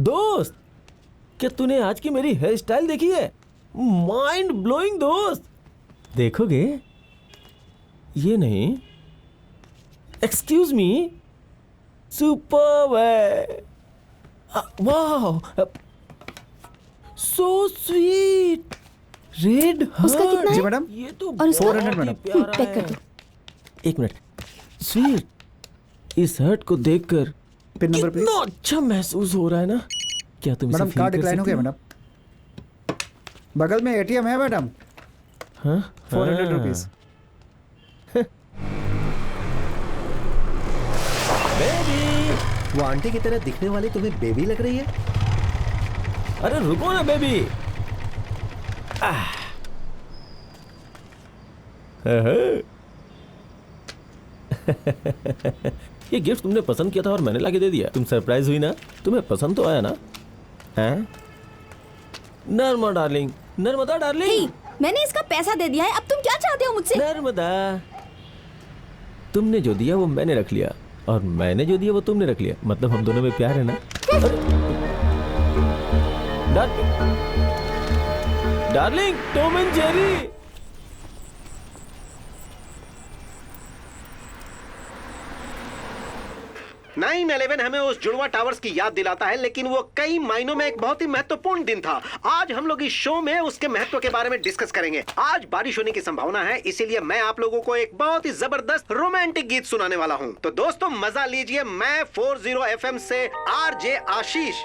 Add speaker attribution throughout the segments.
Speaker 1: दोस्त, क्या तूने आज की मेरी हेयर स्टाइल देखी है? माइंड ब्लोइंग दोस्त। देखोगे? ये नहीं, एक्सक्यूज मी, सुपर्ब है। वाह, सो स्वीट। रेड
Speaker 2: उसका कितना है?
Speaker 3: जी मैडम।
Speaker 1: ये तो
Speaker 2: और उसका?
Speaker 3: 400 मैडम।
Speaker 2: पैक कर दो।
Speaker 1: एक मिनट। स्वीट, इस हर्ट को देखकर
Speaker 3: पिन नंबर
Speaker 1: कितना अच्छा महसूस हो रहा है ना। क्या तुम इसे
Speaker 3: मैडम
Speaker 1: फील
Speaker 3: कार्ड
Speaker 1: कर
Speaker 3: डिक्लाइन हो
Speaker 1: सकते
Speaker 3: गया मैडम। बगल में एटीएम है मैडम।
Speaker 1: हाँ
Speaker 3: 400 रुपीज।
Speaker 1: बेबी,
Speaker 4: वो आंटी की तरह दिखने वाली तुम्हें बेबी लग रही है?
Speaker 1: अरे रुको ना बेबी। ये गिफ्ट तुमने पसंद किया था और मैंने लाके दे दिया। तुम सरप्राइज हुई ना? तुम्हें पसंद तो आया ना? हैं? Narmada darling, Narmada darling.
Speaker 2: Hey, मैंने इसका पैसा दे दिया है, अब तुम क्या चाहते हो मुझसे?
Speaker 1: नर्मदा, तुमने जो दिया वो मैंने रख लिया और मैंने जो दिया वो तुमने रख लिया। मतलब हम दोनों में प्यार है ना? Darling, Tom and Jerry.
Speaker 4: 9/11 हमें उस जुड़वा टावर्स की याद दिलाता है, लेकिन वो कई मायनों में एक बहुत ही महत्वपूर्ण दिन था। आज हम लोग इस शो में उसके महत्व के बारे में डिस्कस करेंगे। आज बारिश होने की संभावना है, इसीलिए मैं आप लोगों को एक बहुत ही जबरदस्त रोमांटिक गीत सुनाने वाला हूँ। तो दोस्तों मजा लीजिए। मैं 40 FM से RJ आशीष।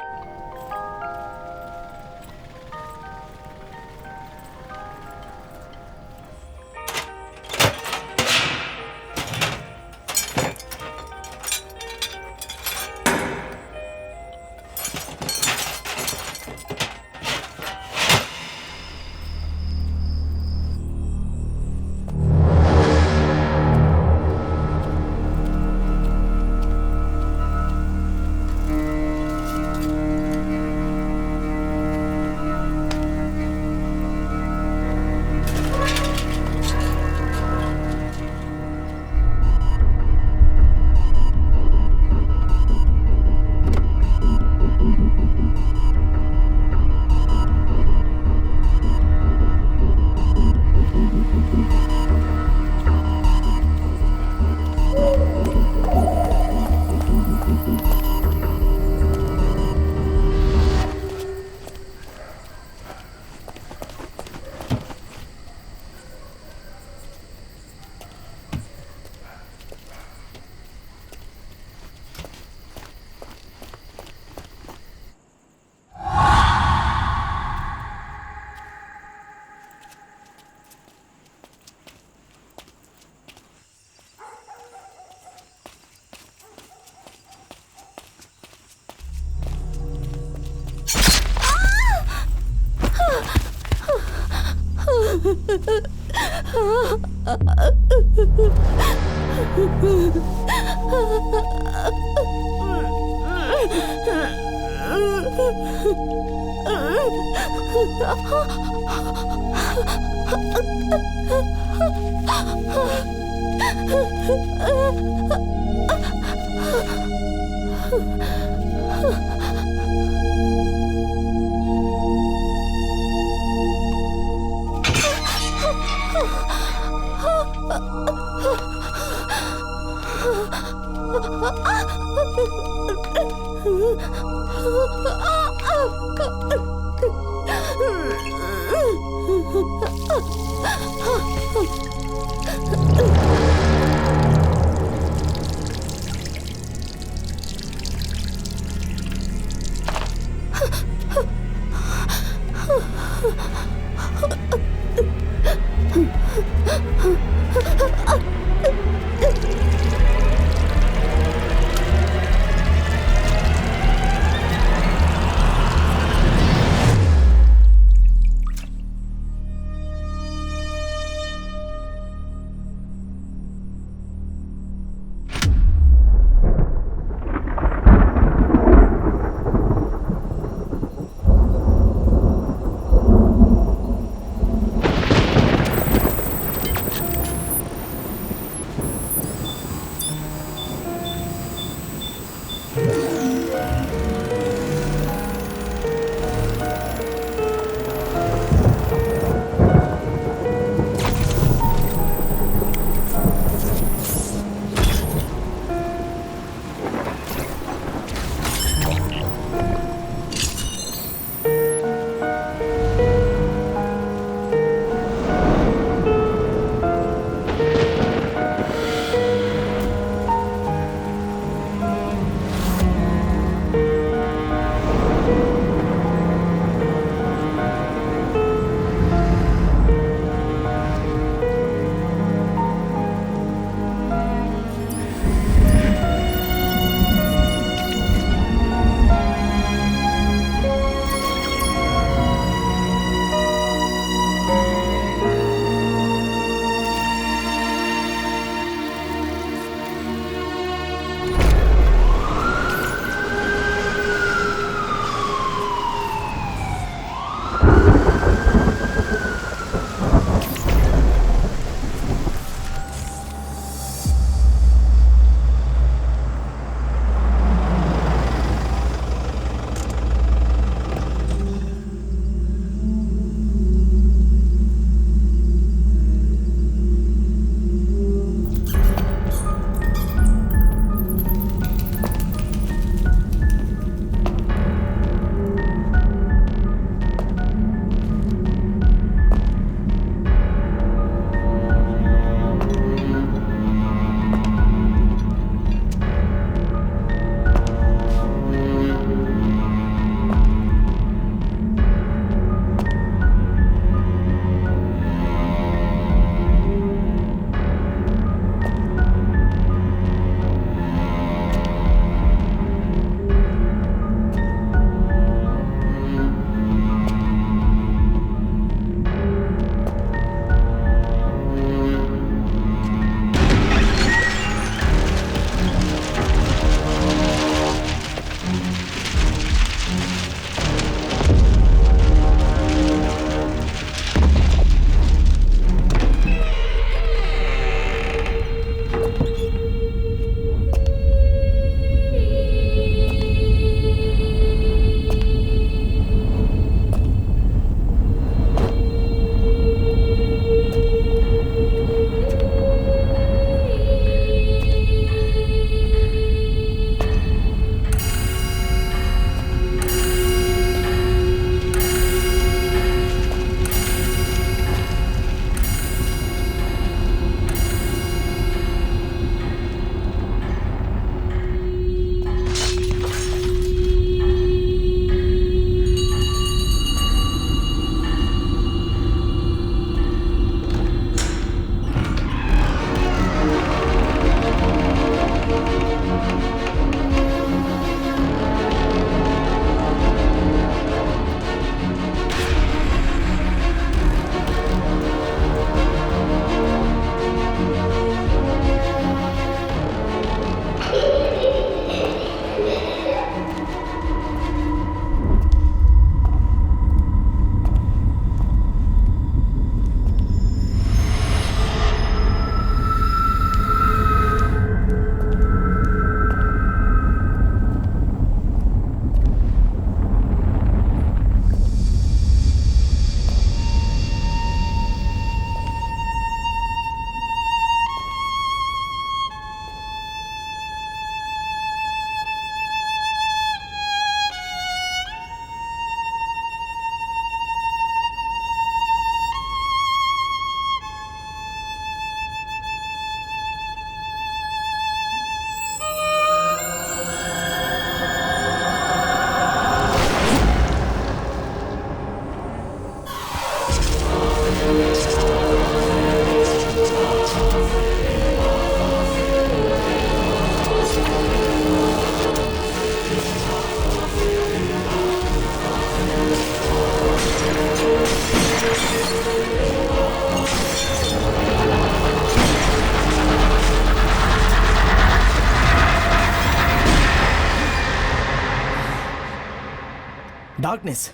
Speaker 5: डार्कनेस,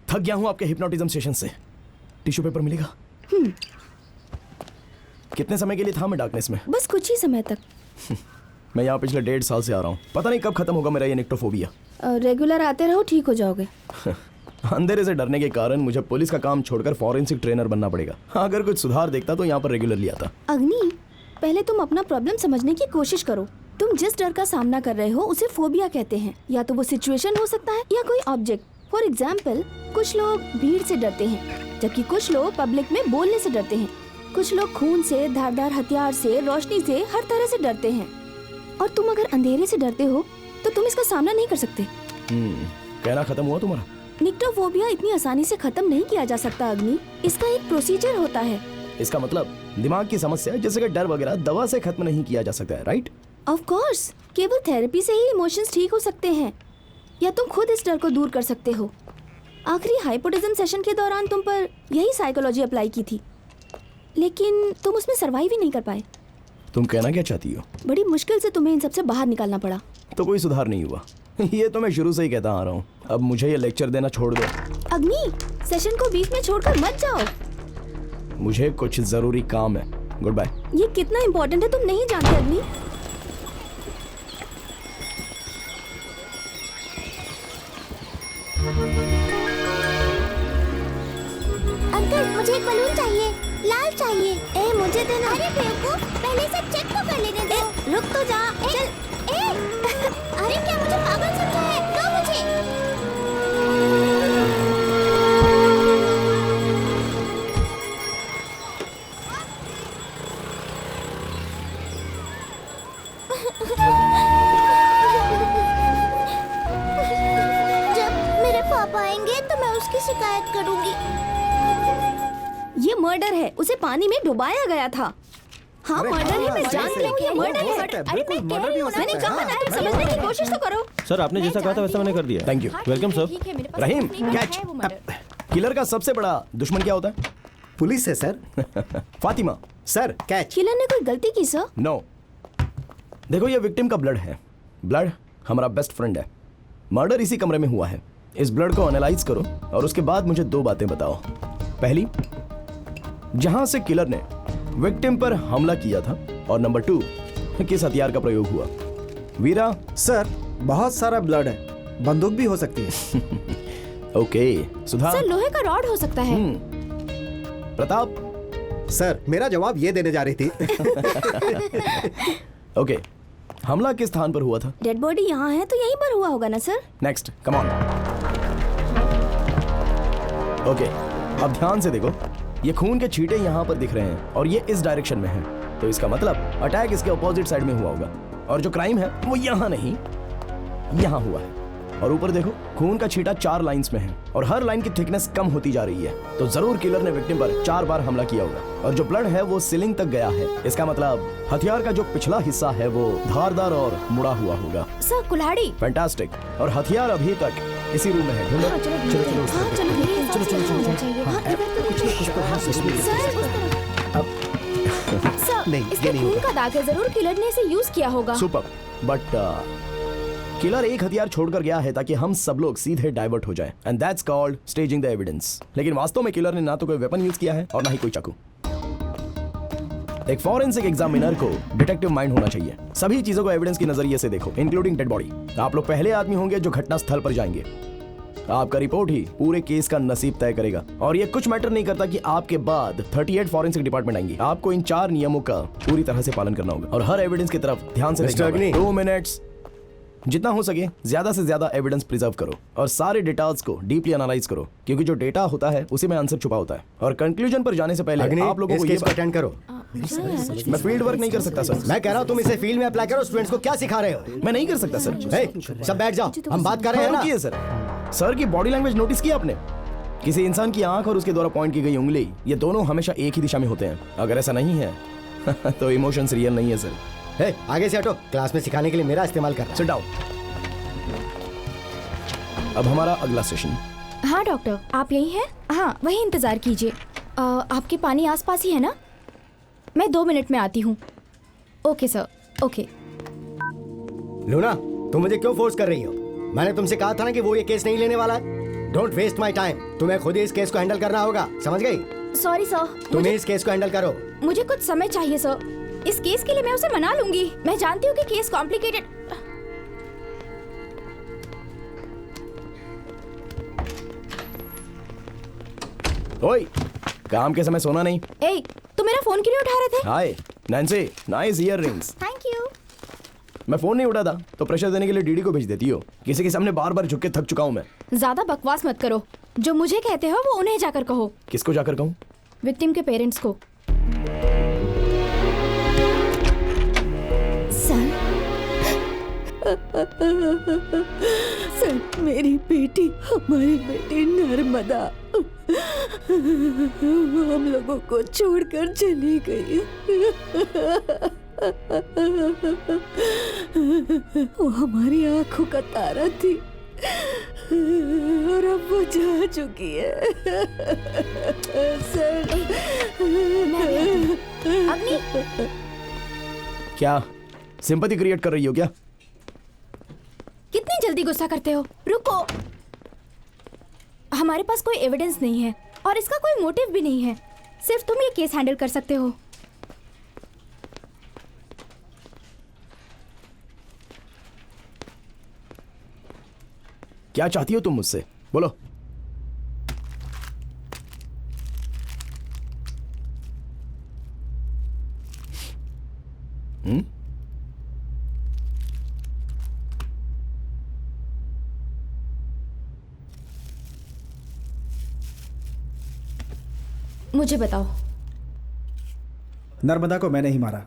Speaker 5: थक गया हूं आपके हिप्नोटिज्म सेशन से। टिश्यू पेपर मिलेगा? कितने समय के लिए था मैं डार्कनेस में?
Speaker 2: बस कुछ ही समय तक।
Speaker 5: मैं यहाँ पिछले 1.5 साल से आ रहा हूँ। पता नहीं कब खत्म होगा मेरा ये निक्टोफोबिया।
Speaker 2: रेगुलर आते रहो, ठीक हो जाओगे।
Speaker 5: अंधेरे से डरने के कारण मुझे पुलिस का काम छोड़कर फॉरेंसिक ट्रेनर बनना पड़ेगा। अगर कुछ सुधार देखता तो यहाँ पर रेगुलरली आता।
Speaker 2: अग्नि, पहले तुम अपना प्रॉब्लम समझने की कोशिश करो। तुम जिस डर का सामना कर रहे हो उसे फोबिया कहते हैं। या तो वो सिचुएशन हो सकता है या कोई ऑब्जेक्ट। फॉर एग्जाम्पल, कुछ लोग भीड़ से डरते हैं, जबकि कुछ लोग पब्लिक में बोलने से डरते हैं। कुछ लोग खून से, धारदार हथियार से, रोशनी से, हर तरह से डरते हैं। और तुम अगर अंधेरे से डरते हो तो तुम इसका सामना नहीं कर सकते।
Speaker 5: कहना खत्म हुआ तुम्हारा?
Speaker 2: निक्टोफोबिया इतनी आसानी से खत्म नहीं किया जा सकता अग्नि। इसका एक प्रोसीजर होता है।
Speaker 5: इसका मतलब दिमाग की समस्या जैसे कि डर वगैरह दवा से खत्म नहीं किया जा सकता है, राइट?
Speaker 2: ऑफ कोर्स, केवल थेरेपी से ही इमोशंस ठीक हो सकते हैं, या तुम खुद इस डर को दूर कर सकते हो। आखिरी हाइपोटिज्म सेशन के दौरान तुम पर यही साइकोलॉजी अप्लाई की थी, लेकिन तुम उसमें सरवाइव ही नहीं कर पाए।
Speaker 5: तुम कहना क्या चाहती हो?
Speaker 2: बड़ी मुश्किल से तुम्हें इन सबसे बाहर निकालना पड़ा।
Speaker 5: तो कोई सुधार नहीं हुआ। ये तो मैं शुरू से ही कहता आ रहा हूँ। अब मुझे ये लेक्चर देना छोड़ दो।
Speaker 2: अग्नि, सेशन को बीच में छोड़कर मत जाओ।
Speaker 5: मुझे कुछ जरूरी काम है। Goodbye.
Speaker 2: ये कितना इम्पोर्टेंट है तुम नहीं जानते अग्नि।
Speaker 6: अंकल, मुझे एक बलून चाहिए, लाल चाहिए। ए, मुझे देना। अरे बेवकूफ, पहले से चेक तो कर लेने दो। रुक तो जा। चल। अरे क्या मुझे पागल समझा है? दो मुझे। जब मेरे पापा आएंगे तो मैं उसकी शिकायत करूंगी।
Speaker 2: ये मर्डर है, उसे पानी में डुबाया गया था। हाँ मर्डर है, मैं जान रही हूँ ये मर्डर है।
Speaker 3: बिल्कुल मर्डर भी हो
Speaker 2: मैंने
Speaker 3: सकता
Speaker 2: कहा
Speaker 3: है।
Speaker 2: ना, तुम समझने की कोशिश तो करो।
Speaker 1: सर आपने जैसा कहा था वैसा मैंने कर दिया।
Speaker 5: Thank you.
Speaker 1: Welcome sir.
Speaker 5: Rahim, catch. Killer का सबसे बड़ा दुश्मन क्या होता है?
Speaker 4: पुलिस है sir.
Speaker 5: Fatima.
Speaker 4: Sir catch.
Speaker 2: Killer ने कोई गलती की सर?
Speaker 5: नो। देखो ये विक्टिम का ब्लड है। ब्लड हमारा बेस्ट फ्रेंड है। मर्डर इसी कमरे में हुआ है। इस ब्लड को एनालाइज करो और उसके बाद मुझे 2 बातें बताओ। पहली, जहां से किलर ने विक्टिम पर हमला किया था, और नंबर 2, किस हथियार का प्रयोग हुआ। वीरा।
Speaker 3: सर बहुत सारा ब्लड है, बंदूक भी हो सकती है।
Speaker 5: ओके सुधा।
Speaker 2: सर लोहे का रॉड हो सकता है।
Speaker 5: प्रताप।
Speaker 4: सर मेरा जवाब ये देने जा रही थी।
Speaker 5: ओके, हमला किस स्थान पर हुआ था?
Speaker 2: डेड बॉडी यहाँ है तो यहीं पर हुआ होगा ना sir?
Speaker 5: Next, come on. Okay, अब ध्यान से देखो। ये खून के छींटे यहाँ पर दिख रहे हैं और ये इस डायरेक्शन में है, तो इसका मतलब अटैक इसके अपोजिट साइड में हुआ होगा। और जो क्राइम है वो यहाँ नहीं, यहाँ हुआ है। और ऊपर देखो, खून का छींटा 4 लाइंस में है और हर लाइन की थिकनेस कम होती जा रही है, तो जरूर किलर ने विक्टिम पर 4 बार हमला किया होगा। और जो ब्लड है वो सीलिंग तक गया है, इसका मतलब हथियार का जो पिछला हिस्सा है वो धारदार और मुड़ा हुआ होगा।
Speaker 2: सर कुल्हाड़ी।
Speaker 5: फैंटास्टिक। और हथियार अभी तक इसी रूम में है। ढूंढो।
Speaker 2: हाँ, चलो हाँ, चलो मेरे हिसाब से यहाँ होना चाहिए। हाँ, सर,
Speaker 4: नहीं,
Speaker 2: इसके
Speaker 4: ये नहीं
Speaker 2: खून
Speaker 4: होगा।
Speaker 2: का दाग है, जरूर किलर ने इसे यूज किया होगा।
Speaker 5: सुपर। बट किलर एक हथियार छोड़कर गया है ताकि हम सब लोग सीधे डाइवर्ट हो जाएं, and that's called staging the evidence. लेकिन वास्तव में किलर ने ना तो कोई वेपन यूज किया है और ना ही कोई चाकू। एक फॉरेंसिक एग्जामिनर को डिटेक्टिव माइंड होना चाहिए। सभी चीजों को एविडेंस के नजरिए से देखो, इंक्लूडिंग डेड बॉडी। आप लोग पहले आदमी होंगे जो घटना स्थल पर जाएंगे। आपका रिपोर्ट ही पूरे केस का नसीब तय करेगा। और ये कुछ मैटर नहीं करता कि आपके बाद 38 फॉरेंसिक डिपार्टमेंट आएंगे। आपको इन 4 नियमों का पूरी तरह से पालन करना होगा और हर एविडेंस की तरफ ध्यान से देखना होगा। 2 मिनट्स। जितना हो सके ज्यादा से ज्यादा एविडेंस प्रिजर्व करो और सारे डेटास को डीपली एनालाइज करो, क्योंकि जो डेटा होता है उसी में आंसर छुपा होता है। और कंक्लूजन पर जाने से पहले आप लोगों को ये
Speaker 4: अटेंड करो।
Speaker 5: मैं फील्ड वर्क नहीं कर सकता सर।
Speaker 4: मैं कह रहा हूँ तुम इसे फील्ड में अप्लाई करो। स्टूडेंट्स को क्या सिखा रहे हो?
Speaker 5: मैं नहीं कर सकता सर।
Speaker 4: सब बैठ जाओ, हम बात कर रहे हैं ना।
Speaker 5: रुकिए सर। सर की बॉडी लैंग्वेज नोटिस किया आपने? किसी इंसान की आंख और उसके द्वारा पॉइंट की गई उंगली, ये दोनों हमेशा एक ही दिशा में होते हैं। अगर ऐसा नहीं है तो इमोशंस रियल नहीं है सर।
Speaker 4: आगे से हटो, क्लास में सिखाने के लिए मेरा इस्तेमाल कर।
Speaker 5: Sit down. अब हमारा अगला सेशन।
Speaker 2: हाँ डॉक्टर, आप यही हैं? हाँ वही इंतजार कीजिए। आपके पानी आसपास ही है ना? मैं 2 मिनट में आती हूँ। Okay sir, okay.
Speaker 4: लूना, तुम मुझे क्यों फोर्स कर रही हो? मैंने तुमसे कहा था ना कि वो ये केस नहीं लेने वाला है।
Speaker 7: Don't waste my time. तुम्हें खुद ही इस केस को हैंडल करना होगा, समझ गई?
Speaker 2: सॉरी सर,
Speaker 7: तुम ही इस केस को हैंडल करो।
Speaker 2: मुझे कुछ समय चाहिए सर। इस केस के लिए मैं उसे मना लूंगी। मैं जानती हूँ कि केस कॉम्प्लिकेटेड।
Speaker 5: ओए, काम के समय सोना नहीं।
Speaker 2: ए, तुम मेरा फोन क्यों नहीं उठा रहे थे?
Speaker 5: Hi Nancy, nice earrings.
Speaker 2: Thank you.
Speaker 5: मैं फोन नहीं उठाता तो प्रेशर देने के लिए डीडी को भेज देती हो। किसी के सामने बार बार झुक के थक चुका हूं मैं।
Speaker 2: ज्यादा बकवास मत करो। जो मुझे कहते हो वो उन्हें जाकर कहो।
Speaker 5: किसको जाकर कहूं?
Speaker 2: विक्टिम के पेरेंट्स को।
Speaker 8: सर, मेरी बेटी, हमारी बेटी नर्मदा वो हम लोगों को छोड़कर चली गई। वो हमारी आंखों का तारा थी और अब वो जा चुकी है। सर,
Speaker 2: अग्नि,
Speaker 5: क्या सिंपैथी क्रिएट कर रही हो क्या?
Speaker 2: कितनी जल्दी गुस्सा करते हो? रुको, हमारे पास कोई एविडेंस नहीं है और इसका कोई मोटिव भी नहीं है। सिर्फ तुम ये केस हैंडल कर सकते हो।
Speaker 5: क्या चाहती हो तुम मुझसे? बोलो।
Speaker 2: मुझे बताओ।
Speaker 3: नर्मदा को मैंने ही मारा।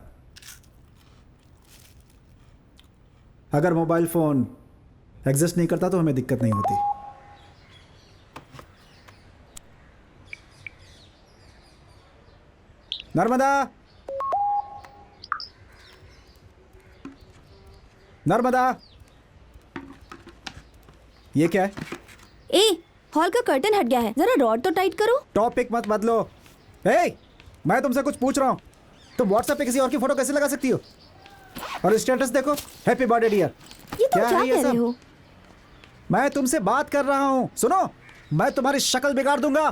Speaker 3: अगर मोबाइल फोन एग्जिस्ट नहीं करता तो हमें दिक्कत नहीं होती। नर्मदा, नर्मदा, ये क्या है?
Speaker 2: ए, हॉल का कर्टन हट गया है, जरा रॉड तो टाइट करो।
Speaker 3: टॉपिक मत बदलो। ए, मैं तुमसे कुछ पूछ रहा हूं। तुम व्हाट्सएप पे किसी और की फोटो कैसे लगा सकती हो? और स्टेटस देखो, हैप्पी बर्थडे डियर।
Speaker 2: ये तुम क्या कह रहे हो?
Speaker 3: मैं तुमसे बात कर रहा हूं, सुनो। मैं तुम्हारी शक्ल बिगाड़ दूंगा।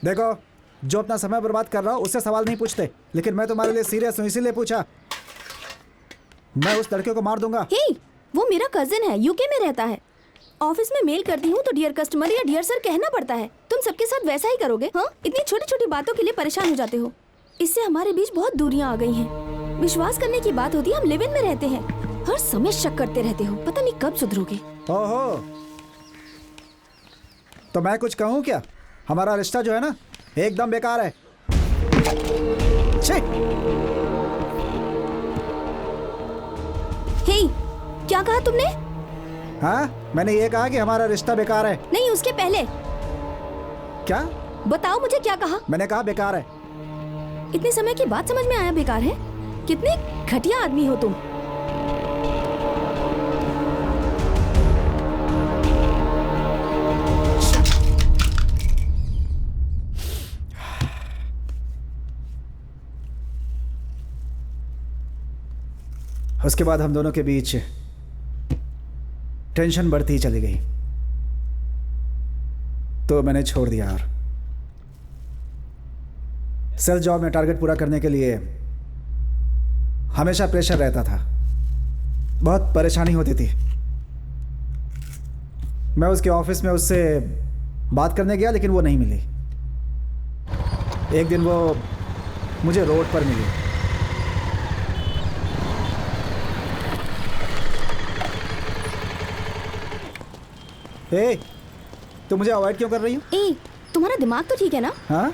Speaker 3: देखो, जो अपना समय बर्बाद कर रहा हो उससे सवाल नहीं पूछते, लेकिन मैं तुम्हारे लिए सीरियस हूं, इसीलिए पूछा। मैं उस लड़के को मार दूंगा।
Speaker 2: हे, वो मेरा कजिन है, यूके में रहता है। ऑफिस में मेल करती हूँ तो डियर कस्टमर या डियर सर कहना पड़ता है। तुम सबके साथ वैसा ही करोगे? हाँ, इतनी छोटी छोटी बातों के लिए परेशान हो जाते हो। इससे हमारे बीच बहुत दूरियां आ गई हैं। विश्वास करने की बात होती है, हम लिव इन में रहते हैं। हर समय शक करते रहते हो, पता नहीं कब सुधरोगे।
Speaker 3: ओहो, तो मैं कुछ कहूँ क्या? हमारा रिश्ता जो है ना, एकदम बेकार है। छी!
Speaker 2: हे, क्या कहा तुमने?
Speaker 3: हाँ, मैंने ये कहा कि हमारा रिश्ता बेकार है।
Speaker 2: नहीं, उसके पहले
Speaker 3: क्या?
Speaker 2: बताओ मुझे, क्या कहा?
Speaker 3: मैंने कहा बेकार है।
Speaker 2: इतने समय की बात समझ में आया बेकार है? कितने घटिया आदमी हो तुम।
Speaker 3: उसके बाद हम दोनों के बीच टेंशन बढ़ती ही चली गई, तो मैंने छोड़ दिया। और सेल्स जॉब में टारगेट पूरा करने के लिए हमेशा प्रेशर रहता था, बहुत परेशानी होती थी। मैं उसके ऑफिस में उससे बात करने गया, लेकिन वो नहीं मिली। एक दिन वो मुझे रोड पर मिली। ए, तुम मुझे अवॉइड क्यों कर रही हो?
Speaker 2: ए, तुम्हारा दिमाग तो ठीक है ना?
Speaker 3: हाँ,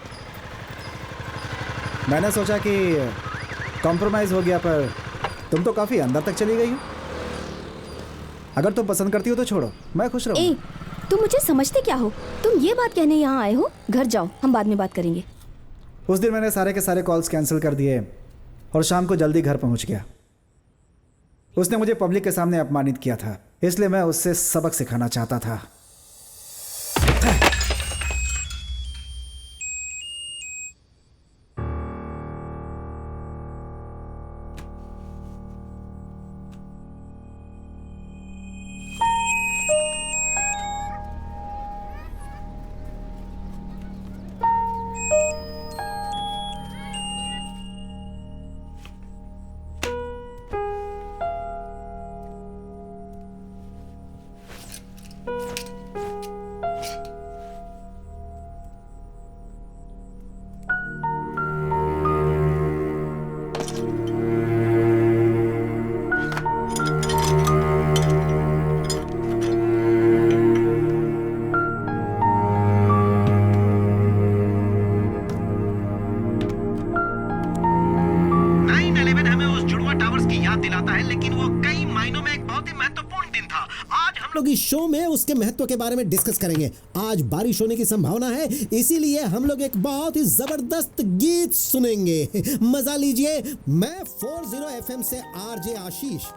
Speaker 3: मैंने सोचा कि कॉम्प्रोमाइज़ हो गया, पर तुम तो काफ़ी अंदर तक चली गई हो। अगर तुम पसंद करती हो तो छोड़ो, मैं खुश रहूँगा।
Speaker 2: ए, तुम मुझे समझते क्या हो? तुम ये बात कहने यहाँ आए हो? घर जाओ, हम बाद में बात करेंगे।
Speaker 3: उस दिन मैंने सारे के सारे कॉल्स कैंसिल कर दिए और शाम को जल्दी घर पहुँच गया। उसने मुझे पब्लिक के सामने अपमानित किया था, इसलिए मैं उससे सबक सिखाना चाहता था।
Speaker 9: शो में उसके महत्व के बारे में डिस्कस करेंगे। आज बारिश होने की संभावना है, इसीलिए हम लोग एक बहुत ही जबरदस्त गीत सुनेंगे। मजा लीजिए। मैं 40 FM से आरजे आशीष।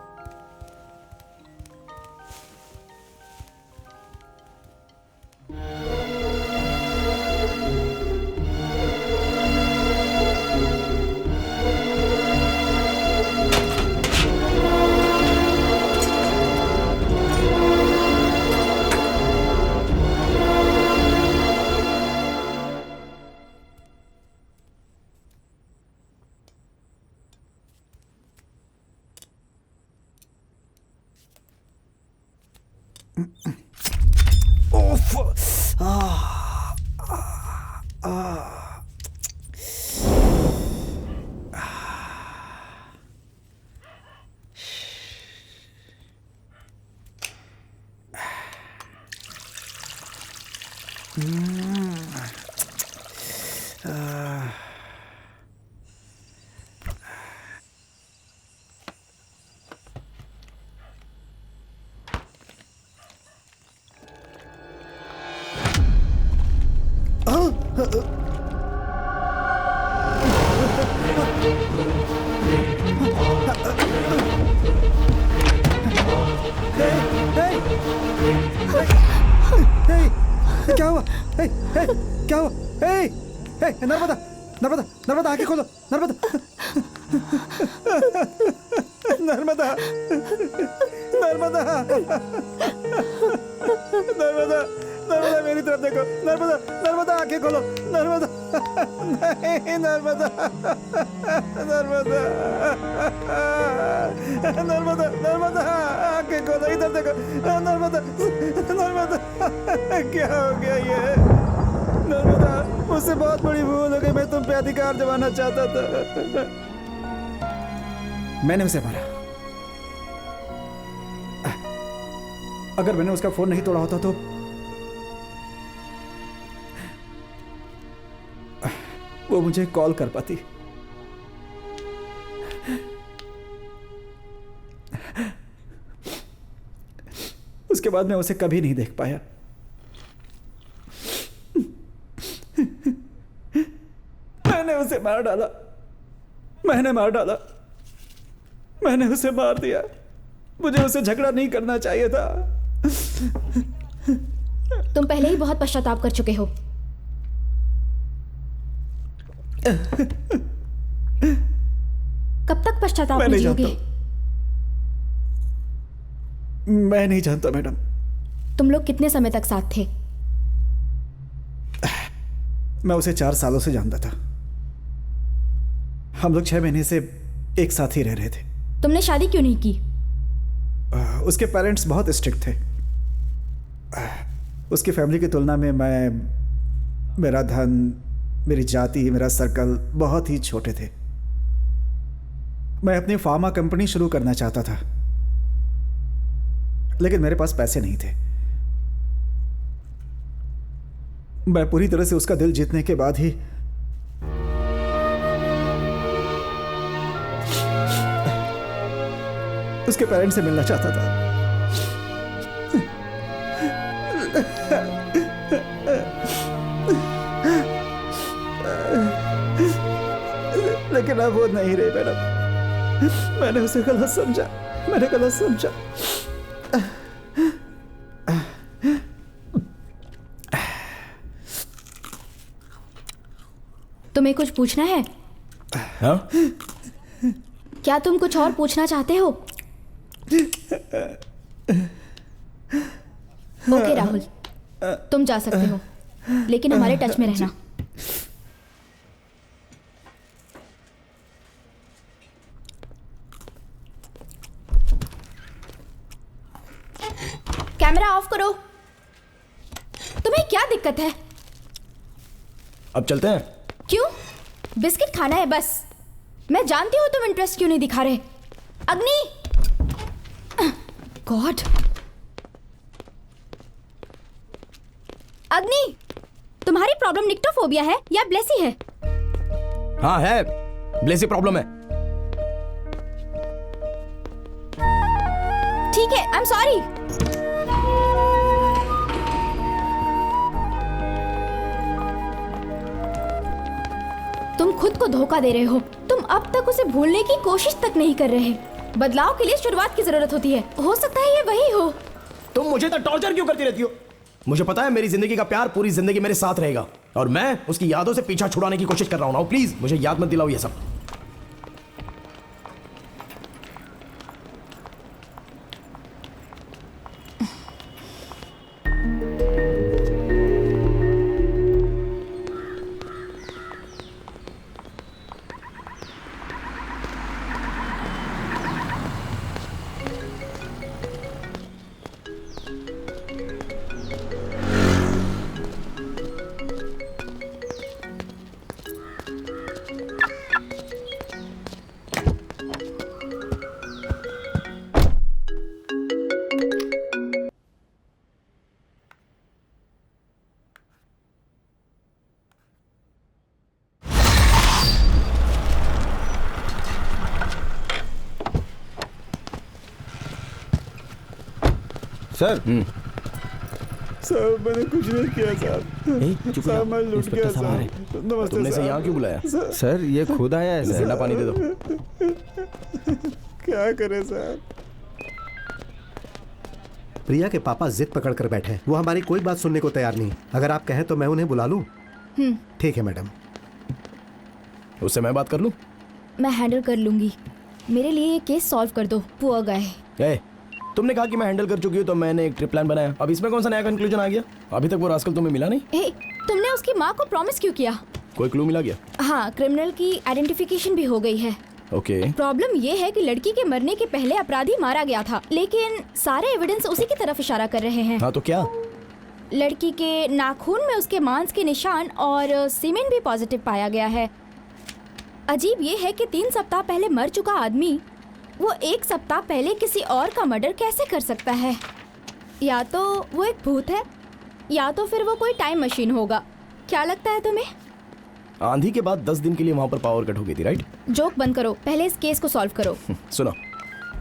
Speaker 3: क्या हुआ? क्या हुआ? नर्मदा, नर्मदा, नर्मदा, आंखें खोलो। नर्मदा, नर्मदा, नर्मदा, नर्मदा, नर्मदा, मेरी तरफ देखो। नर्मदा, नर्मदा, आंखें खोलो। नर्मदा, नहीं, नर्मदा, नर्मदा, नर्मदा, नर्मदा, आंखें खोलो, इधर देखो। नर्मदा, नर्मदा, क्या हो गया ये? नर्मदा, मुझसे बहुत बड़ी भूल हो गई। मैं तुम पे अधिकार जमाना चाहता था। मैंने उसे मारा। अगर मैंने उसका फोन नहीं तोड़ा होता तो वो मुझे कॉल कर पाती। उसके बाद मैं उसे कभी नहीं देख पाया। मैंने उसे मार डाला। मैंने मार डाला। मैंने उसे मार दिया। मुझे उसे झगड़ा नहीं करना चाहिए था।
Speaker 2: तुम पहले ही बहुत पश्चाताप कर चुके हो। कब तक पश्चाताप में जियोगे?
Speaker 3: मैं नहीं जानता मैडम।
Speaker 2: तुम लोग कितने समय तक साथ थे?
Speaker 3: मैं उसे 4 सालों से जानता था। हम लोग 6 महीने से एक साथ ही रह रहे थे।
Speaker 2: तुमने शादी क्यों नहीं की?
Speaker 3: उसके पेरेंट्स बहुत स्ट्रिक्ट थे। उसकी फैमिली की तुलना में मेरा धन, मेरी जाति, मेरा सर्कल बहुत ही छोटे थे। मैं अपनी फार्मा कंपनी शुरू करना चाहता था, लेकिन मेरे पास पैसे नहीं थे। मैं पूरी तरह से उसका दिल जीतने के बाद ही उसके पेरेंट्स से मिलना चाहता था। लेकिन अब वो नहीं रहे मैडम। मैंने उसे गलत समझा। मैंने गलत समझा।
Speaker 2: तुम्हें कुछ पूछना है?
Speaker 5: हाँ?
Speaker 2: क्या तुम कुछ और पूछना चाहते हो? ओके राहुल, तुम जा सकते हो, लेकिन हमारे टच में रहना। कैमरा ऑफ करो। तुम्हें क्या दिक्कत है?
Speaker 5: अब चलते हैं।
Speaker 2: क्यों? बिस्किट खाना है बस। मैं जानती हूँ तुम इंटरेस्ट क्यों नहीं दिखा रहे। अग्नि, गॉड, अग्नि, तुम्हारी प्रॉब्लम निक्टोफोबिया है या ब्लेसी है?
Speaker 5: हाँ है, ब्लेसी प्रॉब्लम है।
Speaker 2: ठीक है, आई एम सॉरी। खुद को धोखा दे रहे हो। तुम अब तक उसे भूलने की कोशिश तक नहीं कर रहे। बदलाव के लिए शुरुआत की जरूरत होती है। हो सकता है ये वही हो।
Speaker 5: तुम मुझे तो टॉर्चर क्यों करती रहती हो? मुझे पता है मेरी जिंदगी का प्यार पूरी जिंदगी मेरे साथ रहेगा और मैं उसकी यादों से पीछा छुड़ाने की कोशिश कर रहा हूँ। प्लीज मुझे याद मत दिलाओ ये सब।
Speaker 1: सर
Speaker 3: सर मैंने कुछ नहीं किया सर।
Speaker 1: चुप
Speaker 3: सर मैं लूट गया सर। नमस्ते
Speaker 5: तुमने से
Speaker 3: सर।
Speaker 5: यहाँ क्यों बुलाया?
Speaker 1: सर ये खुद आया है सर।
Speaker 5: ठंडा पानी दे दो।
Speaker 3: क्या करे सर?
Speaker 7: प्रिया के पापा जिद पकड़ कर बैठे हैं। वो हमारी कोई बात सुनने को तैयार नहीं। अगर आप कहें तो मैं उन्हें बुला लूं? ठीक है मैडम।
Speaker 5: उससे मैं बात कर लूं?
Speaker 2: मैं हैंडल कर लूंगी। मेरे लिए ये केस सॉल्व कर दो। Poor guy.
Speaker 5: तुमने कहा कि मैं हैंडल कर चुकी हूँ तो मैंने एक ट्रिप प्लान बनाया। अब इसमें कौन सा नया कंक्लूजन आ गया? अभी तक वो रास्कल तुम्हें मिला नहीं?
Speaker 2: तुमने उसकी माँ को प्रॉमिस क्यों किया?
Speaker 5: कोई क्लू मिला गया?
Speaker 2: हाँ, क्रिमिनल की आइडेंटिफिकेशन भी हो गई है।
Speaker 5: ओके।
Speaker 2: प्रॉब्लम ये है कि लड़की के मरने के पहले अपराधी मारा गया था, लेकिन सारे एविडेंस उसी की तरफ इशारा कर रहे हैं।
Speaker 5: हाँ तो क्या?
Speaker 2: लड़की के नाखून में उसके मांस के निशान और सीमेन भी पॉजिटिव पाया गया है। अजीब ये है कि 3 सप्ताह पहले मर चुका आदमी वो 1 सप्ताह पहले किसी और का मर्डर कैसे कर सकता है? या तो वो एक भूत है या तो फिर वो कोई टाइम मशीन होगा। क्या लगता है तुम्हें?
Speaker 5: आंधी के बाद 10 दिन के लिए वहाँ पर पावर कट हो गई थी, राइट?
Speaker 2: जोक बंद करो, पहले इस केस को सॉल्व करो।
Speaker 5: सुनो,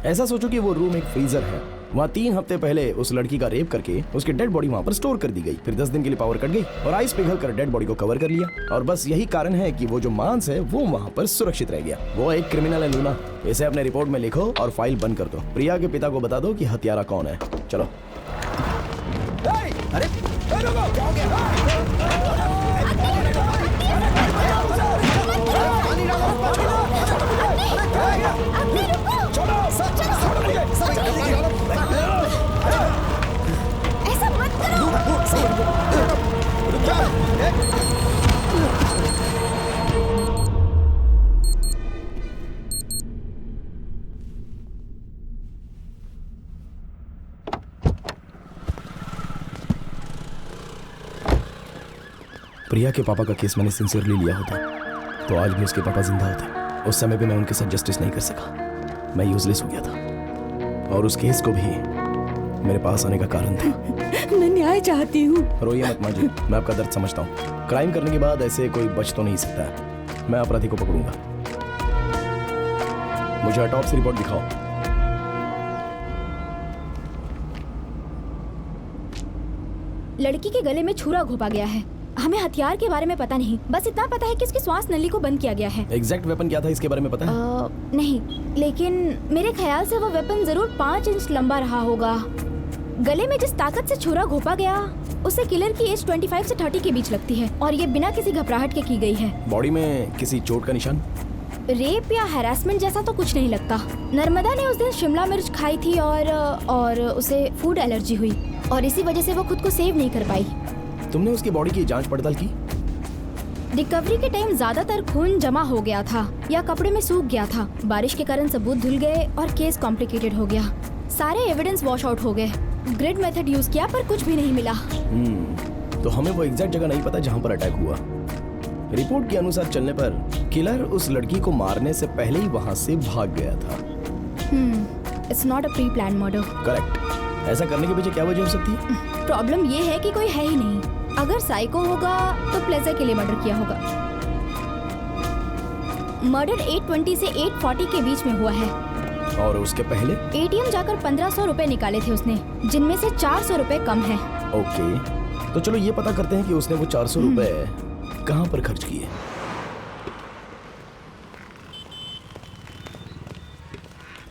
Speaker 5: ऐसा सोचो कि वो रूम एक फ्रीजर है। वहाँ 3 हफ्ते पहले उस लड़की का रेप करके उसकी डेड बॉडी वहाँ पर स्टोर कर दी गई। फिर 10 दिन के लिए पावर कट गई और आइस पिघल कर डेड बॉडी को कवर कर लिया। और बस यही कारण है कि वो जो मांस है वो वहाँ पर सुरक्षित रह गया। वो एक क्रिमिनल है लूना। इसे अपने रिपोर्ट में लिखो और फाइल बंद कर दो। प्रिया के पिता को बता दो कि हत्यारा कौन है। चलो। अरे
Speaker 2: ऐसा मत करो।
Speaker 5: प्रिया के पापा का केस मैंने सिंसियरली लिया होता तो आज भी उसके पापा जिंदा होते। उस समय भी मैं उनके साथ जस्टिस नहीं कर सका। मैं यूजलेस हो गया था और उस केस को भी मेरे पास आने का कारण था।
Speaker 8: मैं न्याय चाहती हूँ।
Speaker 5: रोइए मत माँ जी, मैं आपका दर्द समझता हूँ। क्राइम करने के बाद ऐसे कोई बच तो नहीं सकता है। मैं अपराधी को पकड़ूंगा। मुझे ऑटोप्सी रिपोर्ट दिखाओ।
Speaker 2: लड़की के गले में छुरा घोंपा गया है। हमें हथियार के बारे में पता नहीं, बस इतना पता है कि उसकी श्वास नली को बंद किया गया है।
Speaker 5: एग्जैक्ट वेपन क्या था इसके बारे में पता है?
Speaker 2: नहीं, लेकिन मेरे ख्याल से वो वेपन जरूर 5 इंच लंबा रहा होगा। गले में जिस ताकत से छुरा घोंपा गया उसे किलर की एज 25 से 30 के बीच लगती है और ये बिना किसी घबराहट के की गई है।
Speaker 5: बॉडी में किसी चोट का निशान?
Speaker 2: रेप या हैरासमेंट जैसा तो कुछ नहीं लगता। नर्मदा ने उस दिन शिमला मिर्च खाई थी और उसे फूड एलर्जी हुई और इसी वजह से वो खुद को सेव नहीं कर पाई।
Speaker 5: तुमने उसकी बॉडी की जांच पड़ताल की?
Speaker 2: रिकवरी के टाइम ज्यादातर खून जमा हो गया था या कपड़े में सूख गया था। बारिश के कारण सबूत धुल गए और केस कॉम्प्लिकेटेड हो गया। सारे एविडेंस वॉश आउट हो गए। ग्रिड मेथड यूज किया पर कुछ भी नहीं मिला।
Speaker 5: तो हमें वो एग्जैक्ट जगह नहीं पता जहाँ पर अटैक हुआ। रिपोर्ट के अनुसार चलने पर किलर उस लड़की को मारने से पहले ही वहाँ से भाग गया था।
Speaker 2: It's not a pre plan murder.
Speaker 5: Correct. ऐसा करने के पीछे क्या वजह हो सकती है?
Speaker 2: प्रॉब्लम ये है कि कोई है ही नहीं। अगर साइको होगा तो प्लेजर के लिए मर्डर किया होगा। मर्डर 8:20 से 8:40 के बीच में हुआ है।
Speaker 5: और उसके पहले?
Speaker 2: एटीएम जाकर 1500 रुपए निकाले थे उसने, जिनमें से 400 रुपए कम है।
Speaker 5: ओके, तो चलो ये पता करते हैं कि उसने वो 400 रुपए कहाँ पर खर्च किए।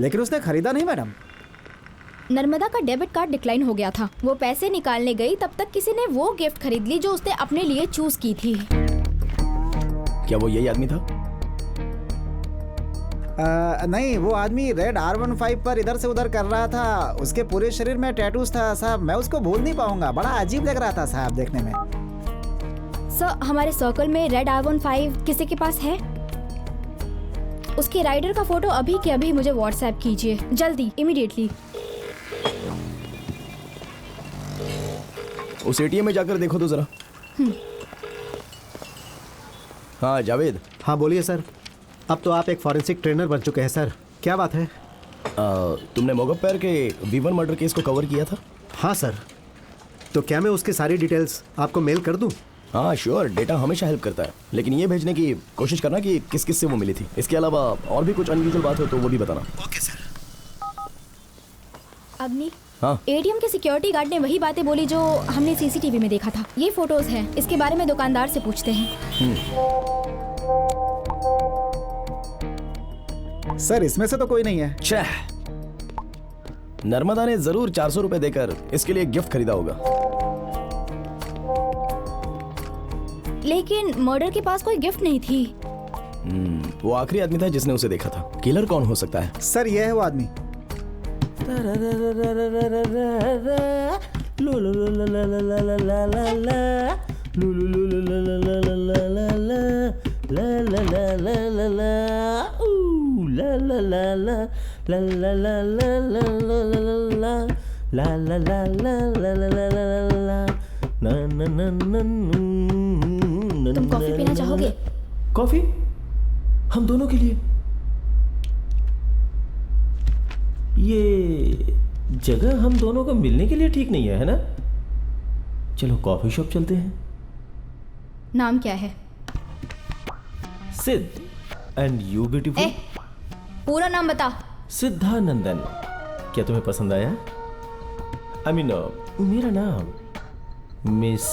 Speaker 3: लेकिन उसने खरीदा नहीं मैडम।
Speaker 2: नर्मदा का डेबिट कार्ड डिक्लाइन हो गया था। वो पैसे निकालने गई तब तक किसी ने वो गिफ्ट खरीद ली जो उसने अपने लिए चूज की थी।
Speaker 5: क्या वो यही आदमी था?
Speaker 3: नहीं, वो आदमी रेड R15 पर इधर से उधर कर रहा था। उसके पूरे शरीर में टैटूज था साहब, मैं उसको भूल नहीं पाऊंगा। बड़ा अजीब लग रहा था साहब देखने में।
Speaker 2: सर, हमारे सर्कल में रेड R15 किसी के पास है? उसके राइडर का फोटो अभी के अभी मुझे व्हाट्सएप कीजिए, जल्दी, इमीडिएटली।
Speaker 5: उस एटीएम में जाकर देखो तो जरा। हाँ जावेद।
Speaker 7: हाँ बोलिए सर। अब तो आप एक फॉरेंसिक ट्रेनर बन चुके हैं सर, क्या बात है?
Speaker 5: तुमने मोगप्पर के V1 मर्डर केस को कवर किया था?
Speaker 7: हाँ सर। तो क्या मैं उसकी सारी डिटेल्स आपको मेल कर दूं?
Speaker 5: हाँ श्योर, डेटा हमेशा हेल्प करता है, लेकिन ये भेजने की कोशिश करना कि किस किस से वो मिली थी। इसके अलावा और भी कुछ अनयूजुअल बात हो तो वो भी बताना।
Speaker 7: Okay sir.
Speaker 2: अग्नि,
Speaker 5: हाँ?
Speaker 2: एटीएम के सिक्योरिटी गार्ड ने वही बातें बोली जो हमने सीसीटीवी में देखा था। ये फोटोज हैं, इसके बारे में दुकानदार से पूछते हैं।
Speaker 3: सर इसमें से तो कोई नहीं है।
Speaker 5: छह, नर्मदा ने जरूर 400 रुपए देकर इसके लिए गिफ्ट खरीदा होगा।
Speaker 2: लेकिन मर्डर के पास कोई गिफ्ट नहीं थी।
Speaker 5: वो आखिरी आदमी था जिसने उसे देखा था। किलर कौन हो सकता है?
Speaker 3: सर ये है वो आदमी।
Speaker 2: तुम कॉफी पीना चाहोगे?
Speaker 1: कॉफी? हम दोनों के लिए? ये जगह हम दोनों को मिलने के लिए ठीक नहीं है ना? चलो कॉफी शॉप चलते हैं।
Speaker 2: नाम क्या है?
Speaker 1: सिद्ध। And you beautiful?
Speaker 2: पूरा नाम बता।
Speaker 1: सिद्धानंदन। क्या तुम्हें पसंद आया? आई मीन मेरा नाम मिस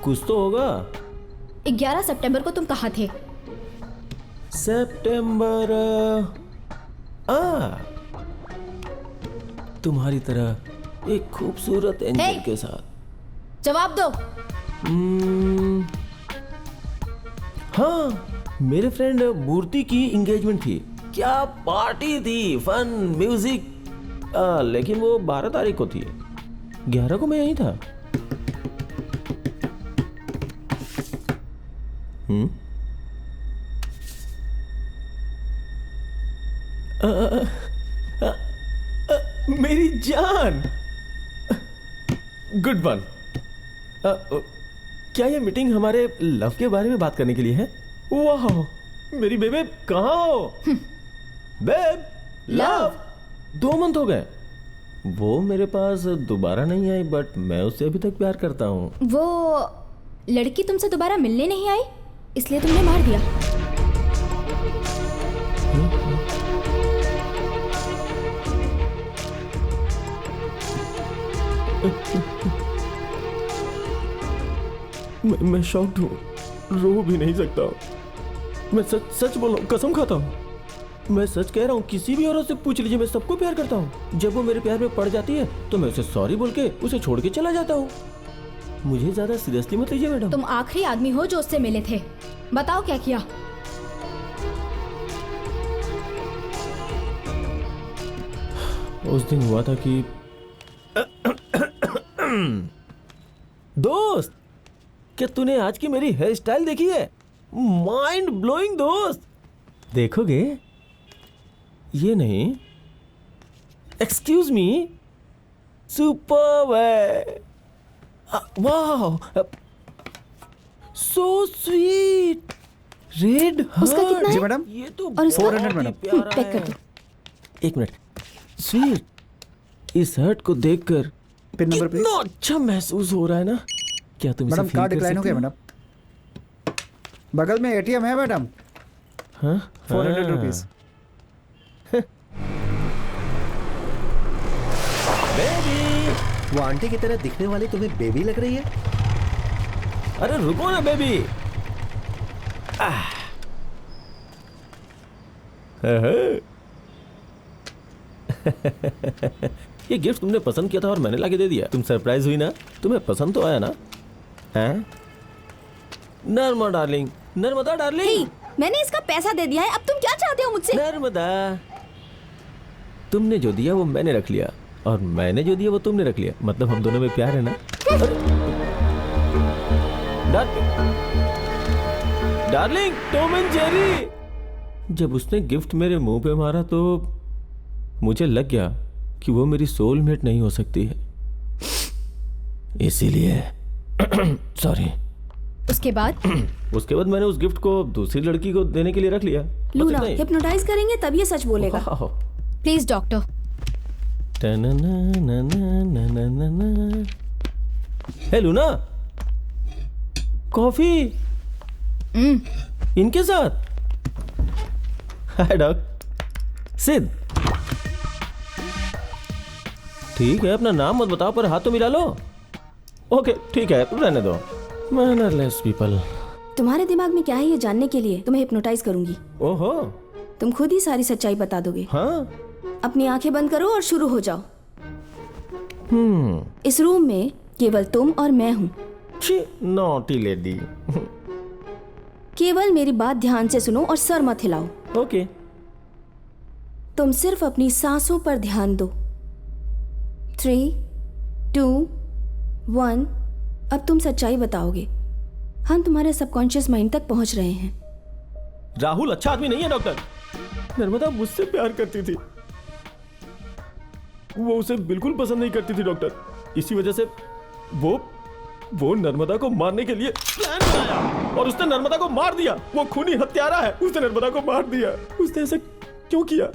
Speaker 1: कुछ तो होगा।
Speaker 2: 11 सितंबर को तुम कहाँ थे?
Speaker 1: सितंबर तुम्हारी तरह एक खूबसूरत एंजल के साथ।
Speaker 2: जवाब दो।
Speaker 1: हाँ, मेरे फ्रेंड मूर्ति की एंगेजमेंट थी। क्या पार्टी थी, फन, म्यूजिक। लेकिन वो 12 तारीख को थी। 11 को मैं यहीं था। मेरी जान, गुड वन। क्या ये मीटिंग हमारे लव के बारे में बात करने के लिए है? वाह, मेरी बेबे कहाँ हो? Babe, love. 2 मंथ हो गए। वो मेरे पास दोबारा नहीं आई, बट मैं उससे अभी तक प्यार करता हूँ।
Speaker 2: वो लड़की तुमसे दोबारा मिलने नहीं आई, इसलिए तुमने मार दिया।
Speaker 1: मैं शॉक्ड हूँ, रो भी नहीं सकता। मैं सच बोल रहा हूँ, कसम खाता हूँ। मैं सच कह रहा हूँ, किसी भी औरत से पूछ लीजिए, मैं सबको प्यार करता हूँ। जब वो मेरे प्यार में पड़ जाती है तो मैं उसे सॉरी बोल के उसे छोड़ के चला जाता हूँ। मुझे ज्यादा सीरियसली मत लीजिए मैडम।
Speaker 2: तुम आखिरी आदमी हो जो उससे मिले थे। बताओ क्या किया?
Speaker 1: उस दिन हुआ था कि दोस्त, क्या तूने आज की मेरी हेयर स्टाइल देखी है? माइंड ब्लोइंग दोस्त। देखोगे? ये नहीं, एक्सक्यूज मी, सुपर्ब है। वाह, सो स्वीट। रेड
Speaker 2: उसका कितना है?
Speaker 3: जी मैडम।
Speaker 1: ये तो
Speaker 2: और उसका?
Speaker 3: 400 मैडम।
Speaker 2: पैक कर दो।
Speaker 1: एक मिनट। स्वीट, इस हर्ट को देखकर
Speaker 3: पिन नंबर प्लीज।
Speaker 1: कितना अच्छा महसूस हो रहा है ना? क्या तुम
Speaker 3: मैडम
Speaker 1: इसे फील
Speaker 3: कार्ड
Speaker 1: कर
Speaker 3: डिक्लाइन हो
Speaker 1: सकती
Speaker 3: गया मैडम। बगल में एटीएम है मैडम।
Speaker 1: हाँ?
Speaker 3: 400 रुपीज।
Speaker 1: बेबी,
Speaker 7: वो आंटी की तरह दिखने वाली तुम्हें बेबी लग रही है?
Speaker 1: अरे रुको ना बेबी। ये गिफ्ट तुमने पसंद किया था और मैंने लाके दे दिया। तुम सरप्राइज हुई ना? तुम्हें पसंद तो आया ना? हैं? Narmada darling, Narmada darling.
Speaker 2: मैंने इसका पैसा दे दिया है, अब तुम क्या चाहते हो मुझसे?
Speaker 1: नर्मदा, तुमने जो दिया वो मैंने रख लिया और मैंने जो दिया वो तुमने रख लिया, मतलब हम दोनों में प्यार है ना? Darling, Tom and Jerry. जब उसने गिफ्ट मेरे मुंह पे मारा तो मुझे लग गया कि वो मेरी सोलमेट नहीं हो सकती है, इसीलिए सॉरी।
Speaker 2: उसके बाद
Speaker 1: मैंने उस गिफ्ट को दूसरी लड़की को देने के लिए रख लिया।
Speaker 2: लूना, हिप्नोटाइज करेंगे तब ये सच बोलेगा। Please doctor.
Speaker 1: Hey Luna, coffee इनके साथ। Hi doc. सिद्ध, ठीक है, अपना नाम मत बताओ पर हाथ तो मिला लो। ओके ठीक है, रहने दो। Mannerless people.
Speaker 2: तुम्हारे दिमाग में क्या है ये जानने के लिए तुम्हें हिप्नोटाइज करूंगी।
Speaker 1: ओहो,
Speaker 2: तुम खुद ही सारी सच्चाई बता दोगे।
Speaker 1: हाँ।
Speaker 2: अपनी आंखें बंद करो और शुरू हो जाओ। इस रूम में केवल तुम और मैं हूँ।
Speaker 1: Naughty lady.
Speaker 2: केवल मेरी बात ध्यान से सुनो और सर मत हिलाओ।
Speaker 1: ओके।
Speaker 2: तुम सिर्फ अपनी सांसों पर ध्यान दो। 3, 2, 1। अब तुम सच्चाई बताओगे। हम तुम्हारे सबकॉन्शियस माइंड तक पहुंच रहे हैं।
Speaker 1: राहुल अच्छा आदमी नहीं है डॉक्टर। नर्मदा मुझसे प्यार करती थी, वो उसे बिल्कुल पसंद नहीं करती थी डॉक्टर। इसी वजह से वो नर्मदा को मारने के लिए प्लान बनाया और उसने नर्मदा को मार दिया। वो खूनी हत्यारा है, उसने नर्मदा को मार दिया। उसने ऐसा क्यों किया?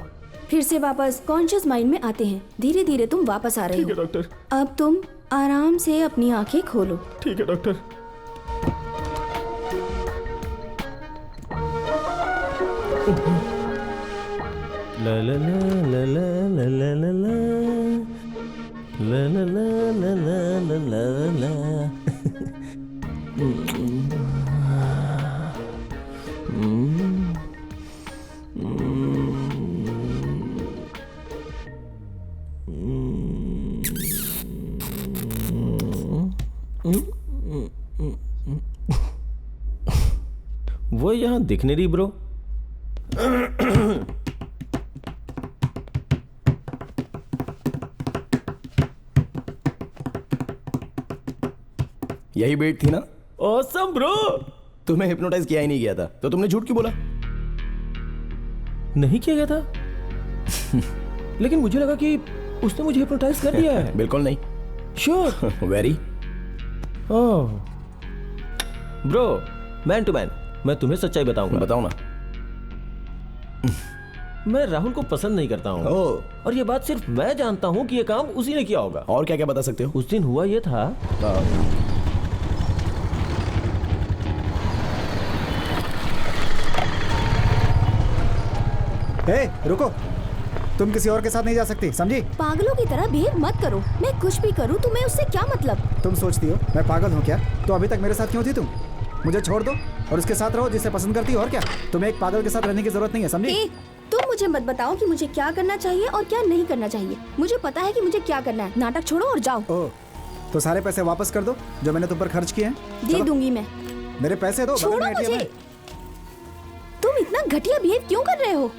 Speaker 2: फिर से वापस कॉन्शियस माइंड में आते हैं। धीरे धीरे तुम वापस आ रहे हो।
Speaker 1: ठीक है डॉक्टर।
Speaker 2: अब तुम आराम से अपनी आंखें खोलो।
Speaker 1: ठीक है डॉक्टर। ला ला ला ला ला ला ला ला ला ला ला ला ला ला ला। वो यहाँ दिख नहीं रही ब्रो।
Speaker 5: यही बेट थी ना?
Speaker 1: Awesome bro.
Speaker 5: तुम्हें हिप्नोटाइज किया ही नहीं गया था तो तुमने झूठ क्यों बोला?
Speaker 1: नहीं किया गया था लेकिन मुझे लगा कि उसने मुझे हिप्नोटाइज कर दिया है।
Speaker 5: बिल्कुल नहीं।
Speaker 1: Sure.
Speaker 5: Very.
Speaker 1: Oh bro, man to man, मैं तुम्हें सच्चाई बताऊंगा।
Speaker 5: बताओ ना।
Speaker 1: मैं राहुल को पसंद नहीं करता हूँ। और ये बात सिर्फ मैं जानता हूँ कि ये काम उसी ने किया होगा।
Speaker 5: और क्या क्या बता सकते हो?
Speaker 1: उस दिन हुआ ये था।
Speaker 3: रुको, तुम किसी और के साथ नहीं जा सकती, समझी?
Speaker 2: पागलों की तरह बिहेव मत करो। मैं कुछ भी करूँ तुम्हें उससे क्या मतलब?
Speaker 3: तुम सोचती हो मैं पागल हूँ क्या? तो अभी तक मेरे साथ क्यों थी तुम? मुझे छोड़ दो और उसके साथ रहो जिसे पसंद करती हो। और क्या, तुम्हें एक पागल के साथ रहने की जरूरत नहीं है, समझी?
Speaker 2: तुम मुझे मत बताओ कि मुझे क्या करना चाहिए और क्या नहीं करना चाहिए। मुझे पता है कि मुझे क्या करना है। नाटक छोड़ो और जाओ।
Speaker 3: तो सारे पैसे वापस कर दो जो मैंने तुम पर खर्च किए हैं।
Speaker 2: दे दूंगी मैं।
Speaker 3: मेरे पैसे दो।
Speaker 2: छोड़ो मुझे। तुम इतना घटिया बिहेव क्यों कर रहे हो?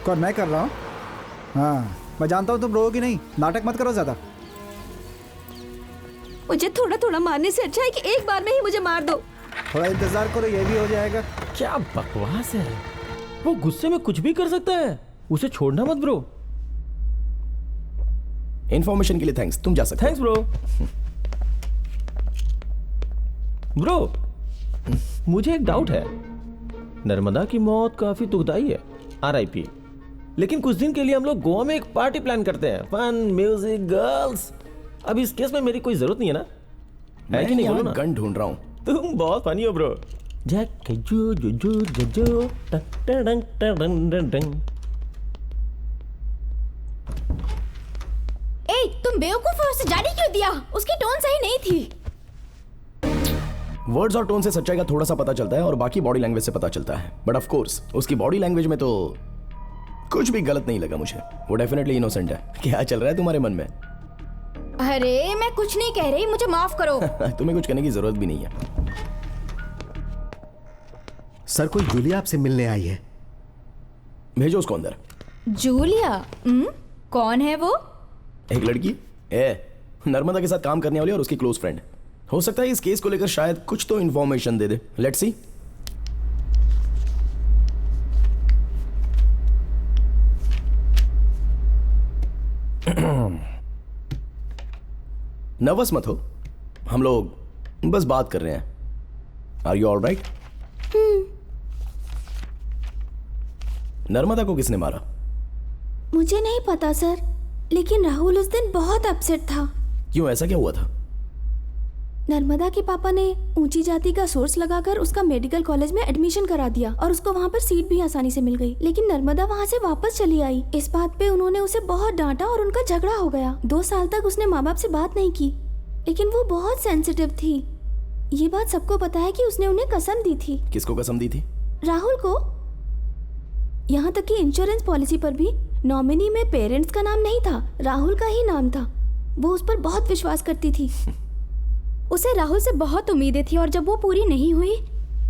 Speaker 3: कौन, मैं कर रहा हूँ? हाँ, मैं जानता हूँ तुम रोओगी नहीं। नाटक मत करो ज्यादा।
Speaker 2: मुझे थोड़ा थोड़ा मारने से अच्छा है कि एक बार में ही मुझे मार दो।
Speaker 3: थोड़ा इंतजार करो, ये भी हो जाएगा।
Speaker 1: क्या बकवास है। वो गुस्से में कुछ भी कर सकता है। उसे छोड़ना मत ब्रो।
Speaker 5: इंफॉर्मेशन के लिए थैंक्स, तुम जा सकते।
Speaker 1: Thanks bro. ब्रो, मुझे एक डाउट है। नर्मदा की मौत काफी दुखदाई है, RIP। लेकिन कुछ दिन के लिए हम लोग गोवा में एक पार्टी प्लान करते हैं। Fun, music, girls. अब इस केस में मेरी कोई जरूरत नहीं है ना? है कि नहीं? बोलो ना।
Speaker 5: गन ढूंढ रहा हूँ।
Speaker 1: तुम बहुत फनी हो ब्रो। जैक जो जो जो जो जो टंग टंग टंग।
Speaker 6: ए, तुम बेवकूफ हो, उसे जाने क्यों दिया? उसकी टोन सही नहीं थी।
Speaker 5: वर्ड्स और टोन से सच्चाई का थोड़ा सा पता चलता है और बाकी बॉडी लैंग्वेज से पता चलता है। बट ऑफ कोर्स उसकी बॉडी लैंग्वेज में तो कुछ भी गलत नहीं लगा मुझे। वो डेफिनेटली इनोसेंट है। क्या चल रहा है तुम्हारे मन में?
Speaker 2: अरे मैं कुछ नहीं कह रही, मुझे माफ करो।
Speaker 5: तुम्हें कुछ करने की जरूरत भी नहीं है।
Speaker 7: सर, कोई जूलिया आपसे मिलने आई है।
Speaker 5: भेजो उसको अंदर।
Speaker 2: जूलिया? कौन है वो?
Speaker 5: एक लड़की नर्मदा के साथ काम करने वाली और उसकी क्लोज फ्रेंड। हो सकता है इस केस को लेकर शायद कुछ तो information they they. Let's see. Nervous मत हो, हम लोग बस बात कर रहे हैं। Are you alright? नर्मदा को किसने मारा?
Speaker 2: मुझे नहीं पता सर, लेकिन राहुल उस दिन बहुत अपसेट था।
Speaker 5: क्यों, ऐसा क्या हुआ था?
Speaker 2: नर्मदा के पापा ने ऊंची जाति का सोर्स लगाकर उसका मेडिकल कॉलेज में एडमिशन करा दिया और उसको वहाँ पर सीट भी आसानी से मिल गई। लेकिन नर्मदा वहाँ से वापस चली आई। इस बात पे उन्होंने उसे बहुत डांटा और उनका झगड़ा हो गया। 2 साल तक उसने माँ बाप से बात नहीं की, लेकिन वो बहुत सेंसिटिव थी। ये बात सबको पता है कि उसने उन्हें कसम दी थी।
Speaker 5: किसको कसम दी थी?
Speaker 2: राहुल को। यहाँ तक कि इंश्योरेंस पॉलिसी पर भी नॉमिनी में पेरेंट्स का नाम नहीं था, राहुल का ही नाम था। वो उस पर बहुत विश्वास करती थी। उसे राहुल से बहुत उम्मीदें थी और जब वो पूरी नहीं हुई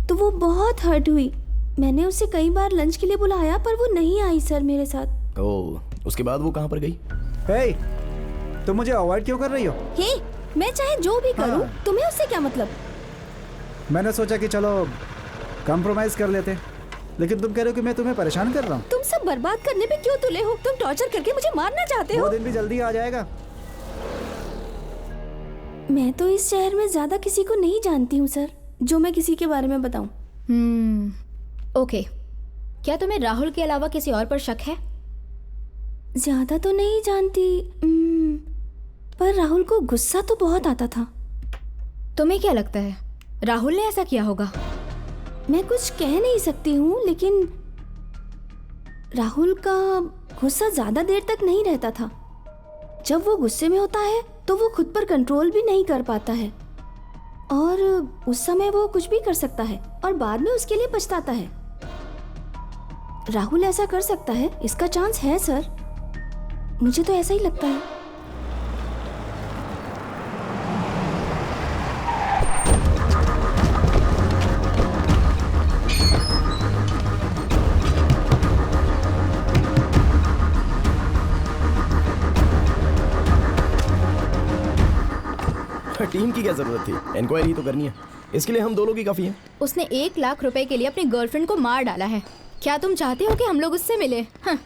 Speaker 2: तो वो बहुत हर्ट हुई। मैंने उसे कई बार लंच के लिए बुलाया पर वो नहीं आई सर मेरे साथ।
Speaker 5: ओह, उसके बाद वो कहाँ पर गई?
Speaker 3: हे, तुम मुझे अवॉइड क्यों कर रही हो?
Speaker 2: हे, मैं चाहे जो भी करूं, तुम्हें उससे क्या मतलब?
Speaker 3: मैंने सोचा कि चलो कॉम्प्रोमाइज कर लेते, लेकिन तुम कह रहे हो कि मैं तुम्हें परेशान कर रहा हूँ।
Speaker 2: तुम सब बर्बाद करने पे क्यों तुले हो? तुम टॉर्चर करके मुझे मारना चाहते हो।
Speaker 3: वो दिन भी जल्दी आ जाएगा।
Speaker 2: मैं तो इस शहर में ज्यादा किसी को नहीं जानती हूँ सर, जो मैं किसी के बारे में बताऊं। ओके, क्या तुम्हें राहुल के अलावा किसी और पर शक है? ज्यादा तो नहीं जानती, पर राहुल को गुस्सा तो बहुत आता था। तुम्हें क्या लगता है राहुल ने ऐसा किया होगा? मैं कुछ कह नहीं सकती हूँ, लेकिन राहुल का गुस्सा ज्यादा देर तक नहीं रहता था। जब वो गुस्से में होता है तो वो खुद पर कंट्रोल भी नहीं कर पाता है और उस समय वो कुछ भी कर सकता है और बाद में उसके लिए पछताता है। राहुल ऐसा कर सकता है, इसका चांस है सर, मुझे तो ऐसा ही लगता है।
Speaker 5: टीम की क्या जरूरत थी? इंक्वायरी तो करनी है, इसके लिए हम 2 लोग ही काफी हैं।
Speaker 2: उसने 1 लाख रुपए के लिए अपनी गर्लफ्रेंड को मार डाला है। क्या तुम चाहते हो कि हम लोग उससे मिले? हाँ।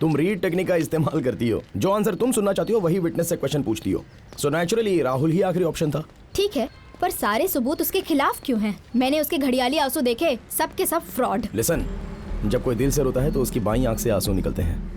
Speaker 5: तुम रीड टेक्निक का इस्तेमाल करती हो। जो आंसर तुम सुनना चाहती हो वही विटनेस से क्वेश्चन पूछती हो। सो नेचुरली राहुल ही आखिरी ऑप्शन था।
Speaker 2: ठीक है, पर सारे सबूत उसके खिलाफ क्यों हैं? मैंने उसके घड़ियाली आंसू देखे, सब के सब फ्रॉड।
Speaker 5: लिसन, जब कोई दिल से रोता है तो उसकी बाईं आंख से आंसू निकलते हैं।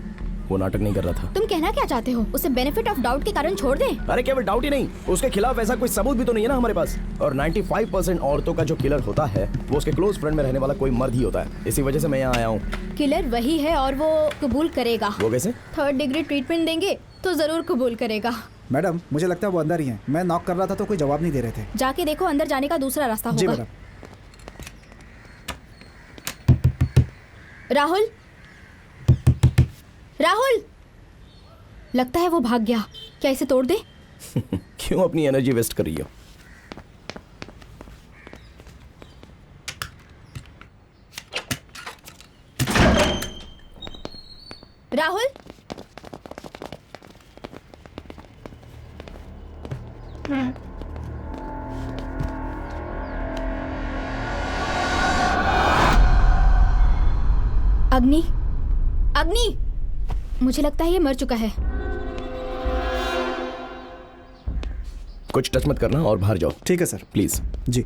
Speaker 5: वो नाटक नहीं कर रहा था।
Speaker 2: तुम कहना क्या चाहते हो? उसे बेनिफिट ऑफ डाउट के कारण छोड़ दें?
Speaker 5: अरे केवल डाउट ही नहीं, उसके खिलाफ ऐसा कोई सबूत भी तो नहीं है ना हमारे पास। और 95% औरतों का जो किलर होता है वो उसके क्लोज फ्रेंड में रहने वाला कोई मर्द ही होता है। इसी वजह से मैं यहाँ आया हूँ।
Speaker 2: किलर वही है और वो कबूल करेगा।
Speaker 5: वो कैसे?
Speaker 2: 3rd डिग्री ट्रीटमेंट देंगे तो जरूर कबूल करेगा।
Speaker 3: मैडम, मुझे लगता है वो अंदर ही हैं। मैं नॉक कर रहा था तो कोई जवाब नहीं दे रहे थे।
Speaker 2: जाके देखो, अंदर जाने का दूसरा रास्ता
Speaker 3: जी
Speaker 2: होगा।
Speaker 3: मैडम।
Speaker 2: राहुल, राहुल, लगता है वो भाग गया। क्या इसे तोड़ दे?
Speaker 5: क्यों अपनी एनर्जी वेस्ट कर रही हो?
Speaker 2: राहुल, अग्नि, अग्नि, मुझे लगता है ये मर चुका है।
Speaker 5: कुछ टच मत करना और बाहर जाओ।
Speaker 3: ठीक है सर।
Speaker 5: प्लीज।
Speaker 3: जी।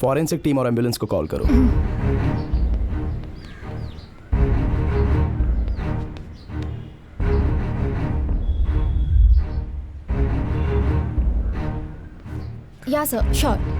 Speaker 5: फॉरेंसिक टीम और एम्बुलेंस को कॉल करो।
Speaker 2: या सर, श्योर।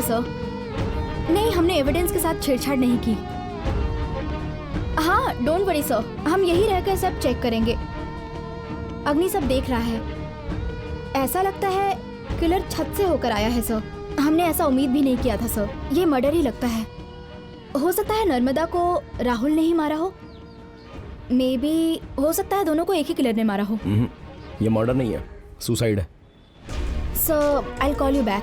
Speaker 2: सर। नहीं, हमने एविडेंस के साथ छेड़छाड़ नहीं की। हाँ, डोंट वरी सर, हम यही रहकर सब चेक करेंगे। अग्नि सब देख रहा है। ऐसा लगता है किलर छत से होकर आया है सर। हमने ऐसा उम्मीद भी नहीं किया था सर। ये मर्डर ही लगता है। हो सकता है नर्मदा को राहुल ने ही मारा हो। मे बी हो सकता है दोनों को एक ही किलर ने मारा हो।
Speaker 5: ये मर्डर नहीं है, सुसाइड है।
Speaker 2: Sir I will call you back.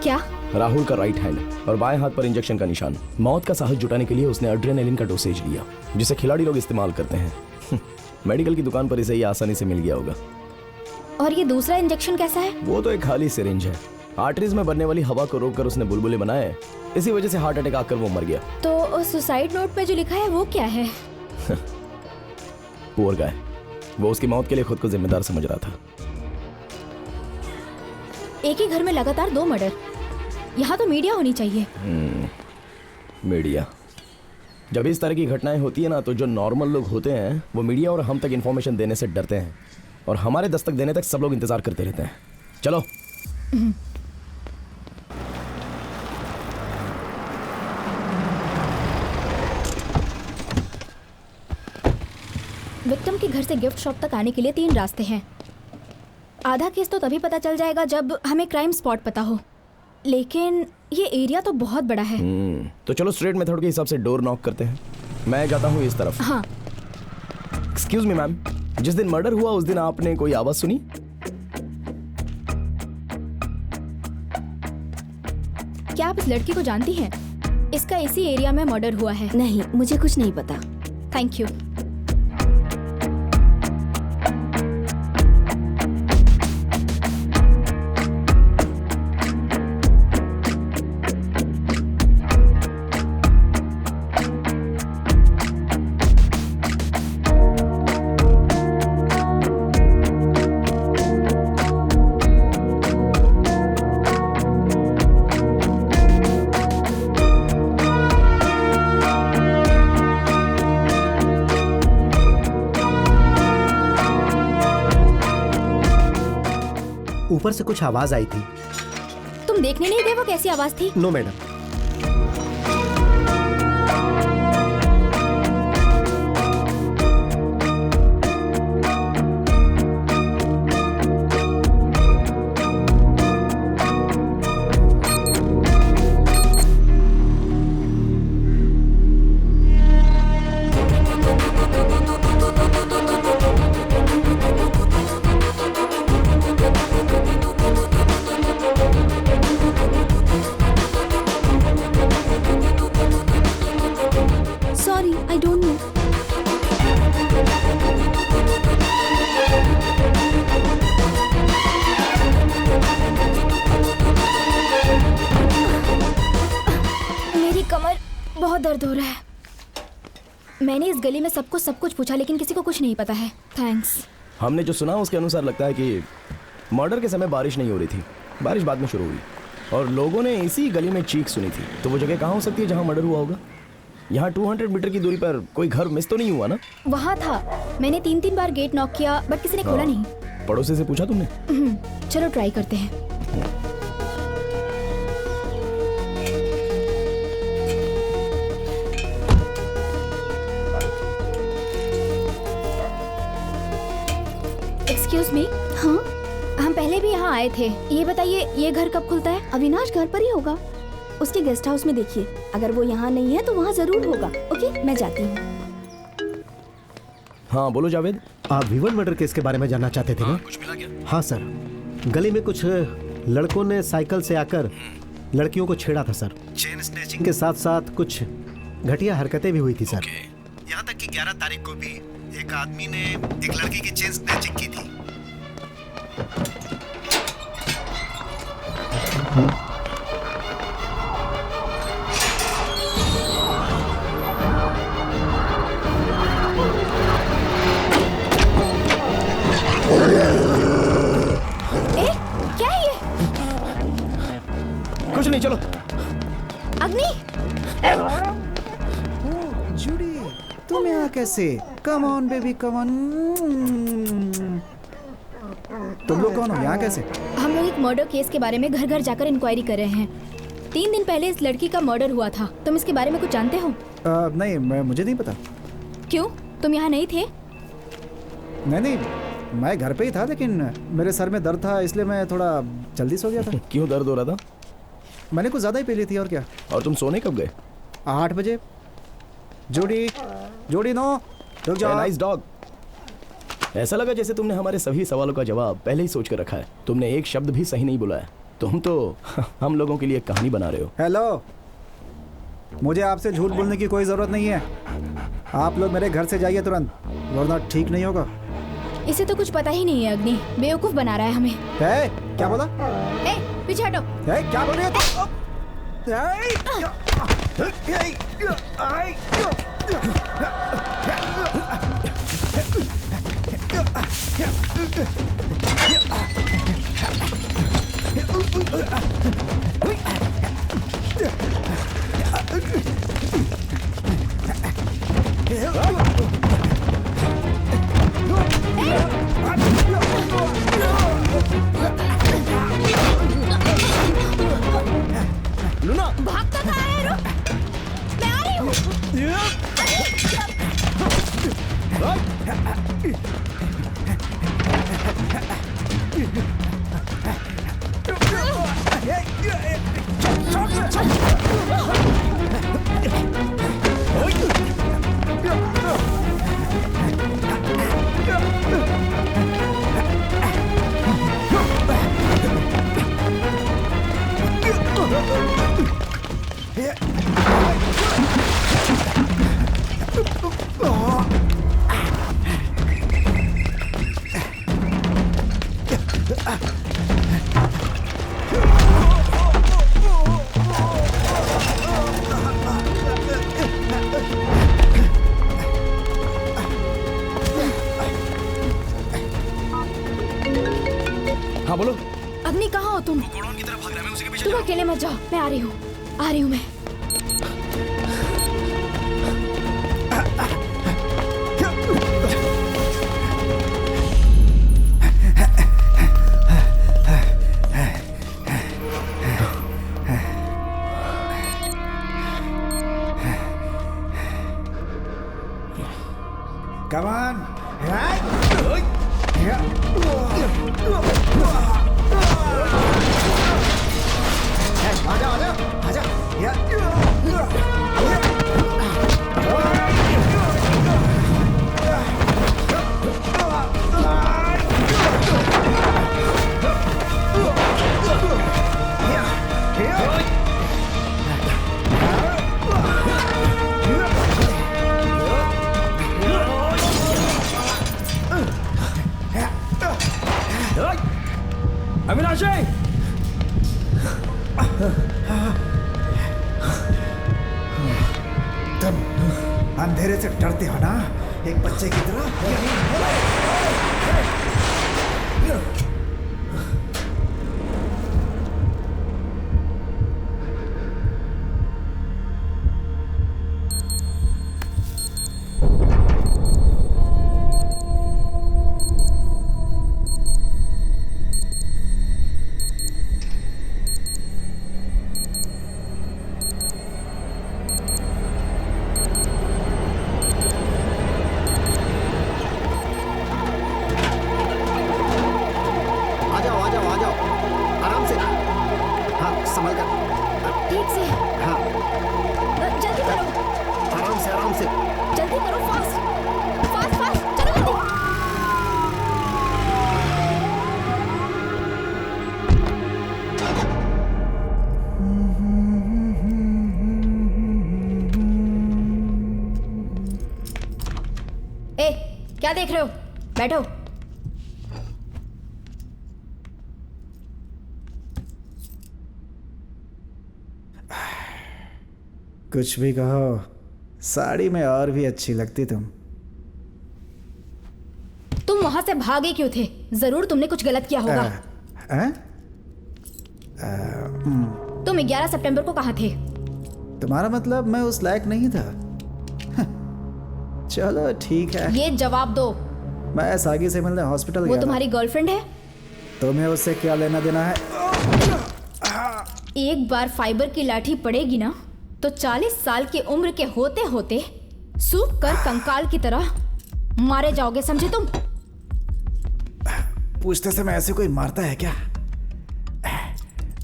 Speaker 2: क्या?
Speaker 5: राहुल का राइट हैंड और बाएं हाथ पर इंजेक्शन का निशान। मौत का साहस जुटाने के लिए उसने एड्रेनालिन का डोसेज लिया, जिसे खिलाड़ी लोग इस्तेमाल करते हैं। मेडिकल की दुकान पर इसे ये आसानी से मिल गया होगा।
Speaker 2: और ये दूसरा इंजेक्शन कैसा है?
Speaker 5: वो तो एक खाली सिरिंज है। आर्टरीज में बनने वाली हवा को रोककर उसने बुलबुले बनाए, इसी वजह से हार्ट अटैक आकर वो मर गया।
Speaker 2: तो सुसाइड नोट पे जो लिखा है वो क्या है?
Speaker 5: पुअर गाय, वो उसकी मौत के लिए खुद को जिम्मेदार समझ रहा था।
Speaker 2: एक ही घर में लगातार 2 मर्डर। यहाँ तो मीडिया होनी चाहिए।
Speaker 5: मीडिया। जब इस तरह की घटनाएं होती है ना, तो जो नॉर्मल लोग होते हैं वो मीडिया और हम तक इन्फॉर्मेशन देने से डरते हैं, और हमारे दस्तक देने तक सब लोग इंतजार करते रहते हैं। चलो।
Speaker 2: विक्टिम के घर से गिफ्ट शॉप तक आने के लिए 3 रास्ते हैं। आधा केस तो तभी पता चल जाएगा जब हमें क्राइम स्पॉट पता हो, लेकिन ये एरिया तो बहुत बड़ा है।
Speaker 5: तो चलो स्ट्रेट मेथड के हिसाब से डोर नॉक करते हैं। मैं जाता हूँ इस तरफ।
Speaker 2: हाँ।
Speaker 5: एक्सक्यूज मी मैम, जिस दिन मर्डर हुआ उस दिन आपने कोई आवाज सुनी?
Speaker 2: क्या आप इस लड़की को जानती हैं? इसका इसी एरिया में मर्डर हुआ है।
Speaker 8: नहीं, मुझे कुछ नहीं पता।
Speaker 2: Thank you.
Speaker 7: ऊपर से कुछ आवाज आई थी।
Speaker 2: तुम देखने नहीं गए वो कैसी आवाज थी?
Speaker 7: No madam.
Speaker 2: Sorry, I don't know. मेरी कमर बहुत दर्द हो रहा है। मैंने इस गली में सबको सब कुछ पूछा, लेकिन किसी को कुछ नहीं पता है। थैंक्स।
Speaker 5: हमने जो सुना उसके अनुसार लगता है कि मर्डर के समय बारिश नहीं हो रही थी, बारिश बाद में शुरू हुई और लोगों ने इसी गली में चीख सुनी थी। तो वो जगह कहाँ हो सकती है जहाँ मर्डर हुआ होगा? यहाँ 200 मीटर की दूरी पर कोई घर मिस तो नहीं हुआ ना?
Speaker 2: वहाँ था। मैंने 3 बार गेट नॉक किया बट किसी ने खोला नहीं।
Speaker 5: पड़ोसी से पूछा तुमने?
Speaker 2: चलो ट्राई करते हैं। Excuse me.
Speaker 8: हाँ,
Speaker 2: हम पहले भी यहाँ आए थे। ये बताइए ये घर कब खुलता है?
Speaker 8: अविनाश घर पर ही होगा। उसके गेस्ट हाउस में देखिए, अगर वो यहाँ नहीं है तो वहाँ जरूर होगा। ओके, मैं जाती हूँ।
Speaker 5: हाँ बोलो जावेद।
Speaker 7: आप विवन मर्डर केस के बारे में जानना चाहते थे ना?
Speaker 5: कुछ मिला क्या?
Speaker 7: हाँ सर, गली में कुछ लड़कों ने साइकिल से आकर लड़कियों को छेड़ा था सर। चेन स्नैचिंग के साथ साथ कुछ घटिया हरकतें भी हुई थी सर। यहाँ तक कि 11 तारीख को भी एक आदमी ने एक लड़की की चेन स्नैचिंग की थी।
Speaker 2: क्या है ये?
Speaker 5: कुछ नहीं, चलो।
Speaker 2: अग्नि,
Speaker 3: जूडी, तुम यहाँ कैसे? Come on baby, come on. तुम लोग कौन हो? यहाँ कैसे?
Speaker 2: हम लोग एक मर्डर केस के बारे में घर घर जाकर इंक्वायरी कर रहे हैं। 3 दिन पहले इस लड़की का मर्डर हुआ था। तुम इसके बारे में कुछ जानते हो?
Speaker 3: नहीं, मुझे नहीं पता।
Speaker 2: क्यों, तुम यहाँ नहीं थे?
Speaker 3: नहीं, मैं घर पे ही था, लेकिन मेरे सर में दर्द था, इसलिए मैं थोड़ा जल्दी सो गया था।
Speaker 5: क्यों दर्द हो रहा था?
Speaker 3: मैंने कुछ ज़्यादा ही पी ली थी। और क्या?
Speaker 5: और तुम सोने कब गए?
Speaker 3: 8 बजे। जोड़ी नो, रुक जाओ।
Speaker 5: Nice dog. ऐसा लगा जैसे तुमने हमारे सभी सवालों का जवाब पहले ही सोच कर रखा है। तुमने एक शब्द भी सही नहीं बोला है। तुम तो हम लोगों के लिए कहानी बना रहे हो।
Speaker 3: हेलो, मुझे आपसे झूठ बोलने की कोई ज़रूरत नहीं है। आप लोग मेरे घर से जाइए तुरंत, वरना ठीक नहीं होगा।
Speaker 2: इसे तो कुछ पता ही नहीं है अग्नि, बेवकूफ बना रहा है हमें।
Speaker 3: क्या बोला?
Speaker 2: पीछे हटो।
Speaker 3: क्या बोल रही हो?
Speaker 5: लूना,
Speaker 2: भागता कहाँ है? रुक, मैं आ रही हूँ।
Speaker 5: हाँ बोलो।
Speaker 2: अग्नि, कहाँ हो तुम?
Speaker 5: गोडाउन की तरफ भाग रहा है, मैं उसी के पीछे
Speaker 2: तुम अकेले मत जाओ, मैं आ रही हूँ मैं।
Speaker 3: Come on.
Speaker 5: अविनाशी!
Speaker 3: तुम अंधेरे से डरते हो ना, एक बच्चे की तरह।
Speaker 2: ठीक से।
Speaker 6: हाँ।
Speaker 2: जल्दी करो।
Speaker 6: आराम से।
Speaker 2: जल्दी करो, फास्ट, चलो जल्दी। क्या देख रहे हो? बैठो।
Speaker 3: कुछ भी कहो, साड़ी में और भी अच्छी लगती तुम।
Speaker 2: तुम वहां से भागे क्यों थे? जरूर तुमने कुछ गलत किया होगा। तुम 11 सितंबर को कहाँ थे?
Speaker 3: तुम्हारा मतलब मैं उस लायक नहीं था? चलो ठीक है।
Speaker 2: ये जवाब दो।
Speaker 3: मैं सागी से मिलने हॉस्पिटल गया।
Speaker 2: वो तुम्हारी गर्लफ्रेंड है?
Speaker 3: तुम्हें उससे क्या लेना देना है?
Speaker 8: एक बार फाइबर की लाठी पड़ेगी ना तो 40 साल की उम्र के होते होते सूख कर कंकाल की तरह मारे जाओगे, समझे तुम?
Speaker 3: पूछते समय ऐसे कोई मारता है क्या?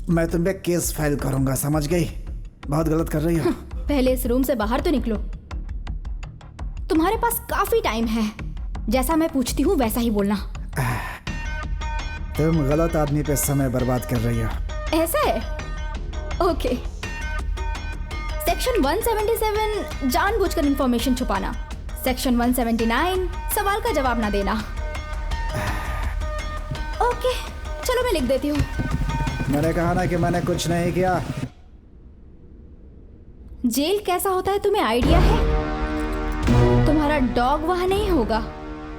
Speaker 3: मैं तुम पे केस फाइल करूंगा, समझ गई? बहुत गलत कर रही हो।
Speaker 8: पहले इस रूम से बाहर तो निकलो। तुम्हारे पास काफी टाइम है, जैसा मैं पूछती हूँ वैसा ही बोलना।
Speaker 3: तुम गलत आदमी पे समय बर्बाद कर रही हो।
Speaker 8: ऐसा है? ओके। सेक्शन 177 जानबूझकर इंफॉर्मेशन छुपाना। सेक्शन 179 सवाल का जवाब ना देना। ओके, चलो मैं लिख देती हूँ।
Speaker 3: मैंने कहा ना कि मैंने कुछ नहीं किया।
Speaker 8: जेल कैसा होता है तुम्हें आइडिया है? तुम्हारा डॉग वहां नहीं होगा,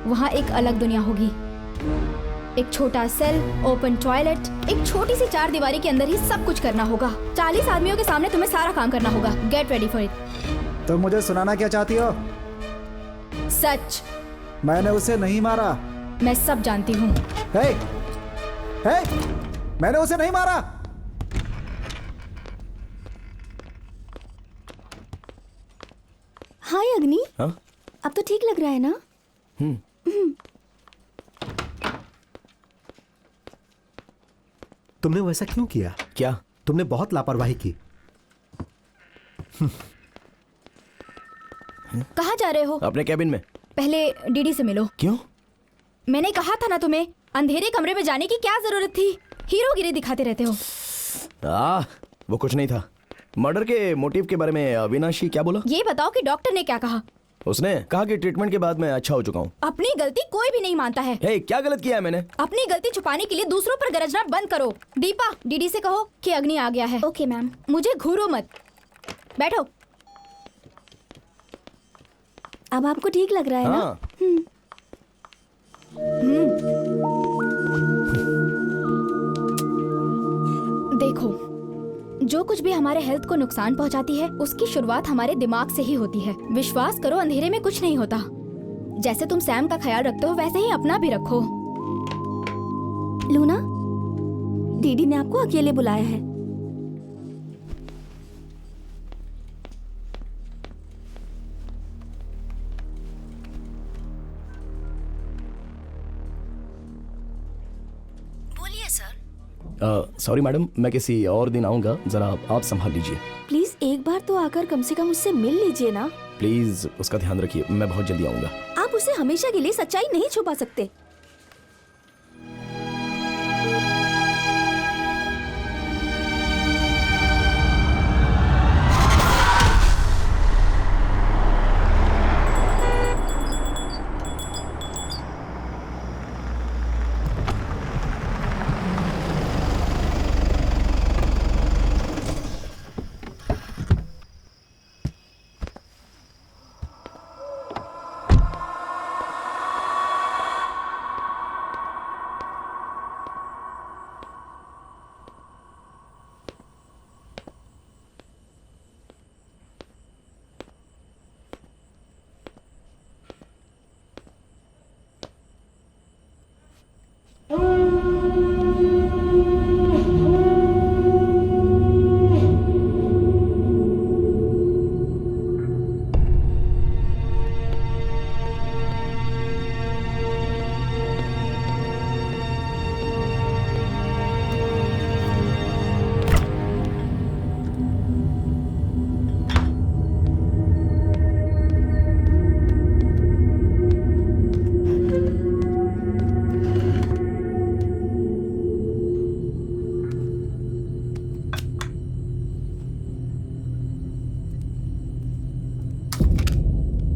Speaker 8: वहां एक अलग दुनिया होगी। एक छोटा सेल, ओपन टॉयलेट, एक छोटी सी 4 दीवारी के अंदर ही सब कुछ करना होगा। 40 आदमियों के सामने तुम्हें सारा काम करना होगा। Get ready for it.
Speaker 3: तुम मुझे सुनाना क्या चाहती हो?
Speaker 8: सच।
Speaker 3: मैंने उसे नहीं मारा।
Speaker 8: मैं सब जानती हूँ।
Speaker 3: हे, मैंने उसे नहीं मारा।
Speaker 2: हाय अग्नि।
Speaker 5: हाँ?
Speaker 2: अब तो ठीक लग रहा है ना?
Speaker 7: तुमने वैसा क्यों किया?
Speaker 5: क्या?
Speaker 7: तुमने बहुत लापरवाही की।
Speaker 8: कहाँ जा रहे हो?
Speaker 5: अपने कैबिन में।
Speaker 8: पहले डीडी से मिलो।
Speaker 5: क्यों?
Speaker 8: मैंने कहा था ना तुम्हें, अंधेरे कमरे में जाने की क्या जरूरत थी? हीरोगिरी दिखाते रहते हो।
Speaker 5: वो कुछ नहीं था। मर्डर के मोटिव के बारे में अविनाशी क्या बोला?
Speaker 8: ये बताओ कि डॉक्टर ने क्या कहा?
Speaker 5: उसने कहा कि ट्रीटमेंट के बाद मैं अच्छा हो चुका हूँ।
Speaker 8: अपनी गलती कोई भी नहीं मानता है।
Speaker 5: हे, क्या गलत किया है मैंने?
Speaker 8: अपनी गलती छुपाने के लिए दूसरों पर गरजना बंद करो। दीपा, डीडी से कहो कि अग्नि आ गया है।
Speaker 2: Okay ma'am.
Speaker 8: मुझे घूरो मत, बैठो।
Speaker 2: अब आपको ठीक लग रहा है ना?
Speaker 5: हाँ।
Speaker 8: देखो, जो कुछ भी हमारे हेल्थ को नुकसान पहुंचाती है उसकी शुरुआत हमारे दिमाग से ही होती है। विश्वास करो, अंधेरे में कुछ नहीं होता। जैसे तुम सैम का ख्याल रखते हो वैसे ही अपना भी रखो।
Speaker 2: लूना, दीदी ने आपको अकेले बुलाया है। बोलिए सर।
Speaker 5: सॉरी मैडम, मैं किसी और दिन आऊंगा, जरा आप संभाल लीजिए।
Speaker 2: प्लीज एक बार तो आकर कम से कम उससे मिल लीजिए ना।
Speaker 5: प्लीज उसका ध्यान रखिए, मैं बहुत जल्दी आऊंगा।
Speaker 2: आप उसे हमेशा के लिए सच्चाई नहीं छुपा सकते।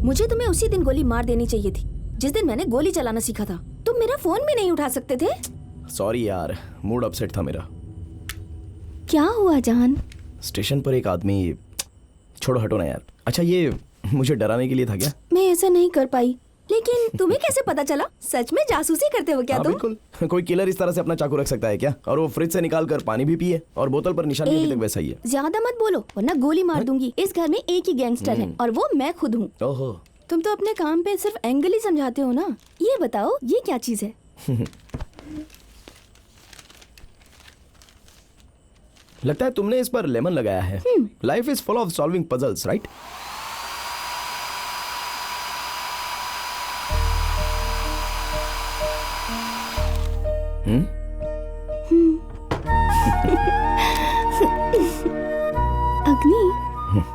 Speaker 2: मुझे तुम्हें उसी दिन गोली मार देनी चाहिए थी जिस दिन मैंने गोली चलाना सीखा था। तुम मेरा फोन भी नहीं उठा सकते थे।
Speaker 5: सॉरी यार, मूड अपसेट था मेरा।
Speaker 2: क्या हुआ जान?
Speaker 5: स्टेशन पर एक आदमी। छोड़ो, हटो ना यार। अच्छा, ये मुझे डराने के लिए था क्या?
Speaker 2: मैं ऐसा नहीं कर पाई, लेकिन तुम्हें कैसे पता चला? सच में जासूसी करते हो क्या तुम?
Speaker 5: बिल्कुल। कोई किलर इस तरह से अपना चाकू रख सकता है क्या? और वो फ्रिज से निकाल कर पानी भी पिए और बोतल पर निशान भी अभी तक वैसा ही है।
Speaker 2: ज्यादा मत बोलो वरना गोली मार दूंगी। इस घर में एक ही गैंगस्टर है और वो मैं खुद हूँ।
Speaker 5: ओहो।
Speaker 2: तुम तो अपने काम पे सिर्फ एंगल ही समझाते हो ना। ये बताओ, ये क्या चीज है?
Speaker 5: लगता है तुमने इस पर लेमन लगाया है। Life is full of solving puzzles, right?
Speaker 2: अग्नि,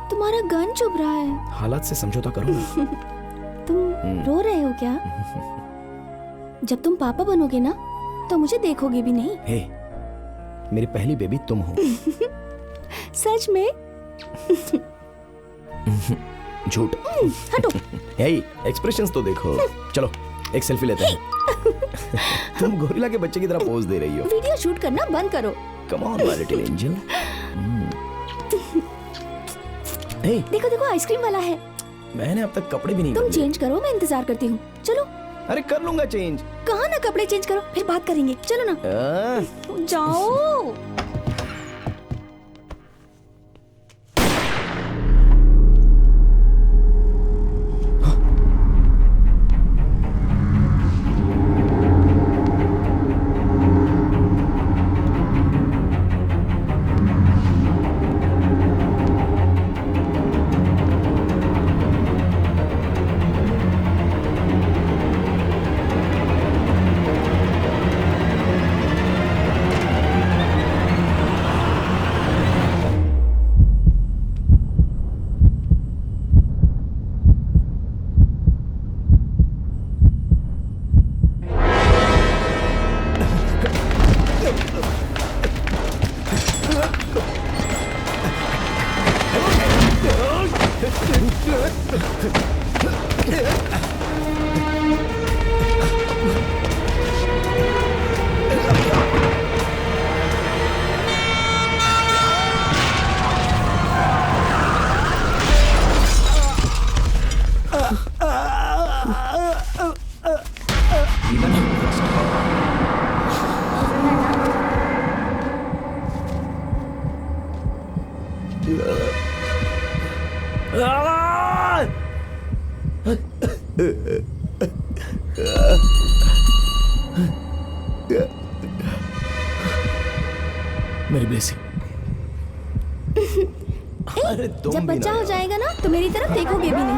Speaker 2: तुम्हारा गन चुभ रहा है।
Speaker 5: हालात से समझौता करो ना।
Speaker 2: तुम रो रहे हो क्या? जब तुम पापा बनोगे ना तो मुझे देखोगे भी नहीं।
Speaker 5: हे, मेरी पहली बेबी तुम हो।
Speaker 2: सच में?
Speaker 5: झूठ।
Speaker 2: हटो।
Speaker 5: हे, एक्सप्रेशंस तो देखो। चलो एक सेल्फी लेते हैं। तुम गोरिल्ला के बच्चे की तरह पोज दे रही हो।
Speaker 2: वीडियो शूट करना बंद करो।
Speaker 5: Come on my little angel. Hey,
Speaker 2: देखो देखो, आइसक्रीम वाला है।
Speaker 5: मैंने अब तक कपड़े भी नहीं
Speaker 2: तुम
Speaker 5: बदले।
Speaker 2: चेंज करो, मैं इंतजार करती हूँ। चलो।
Speaker 5: अरे कर लूंगा चेंज।
Speaker 2: कहा ना कपड़े चेंज करो, फिर बात करेंगे। चलो ना। जाओ।
Speaker 5: मेरी ब्लेसिंग। अरे तुम
Speaker 2: जब
Speaker 5: भी
Speaker 2: बच्चा
Speaker 5: ना
Speaker 2: हो जाएगा ना तो मेरी तरफ देखोगे भी नहीं।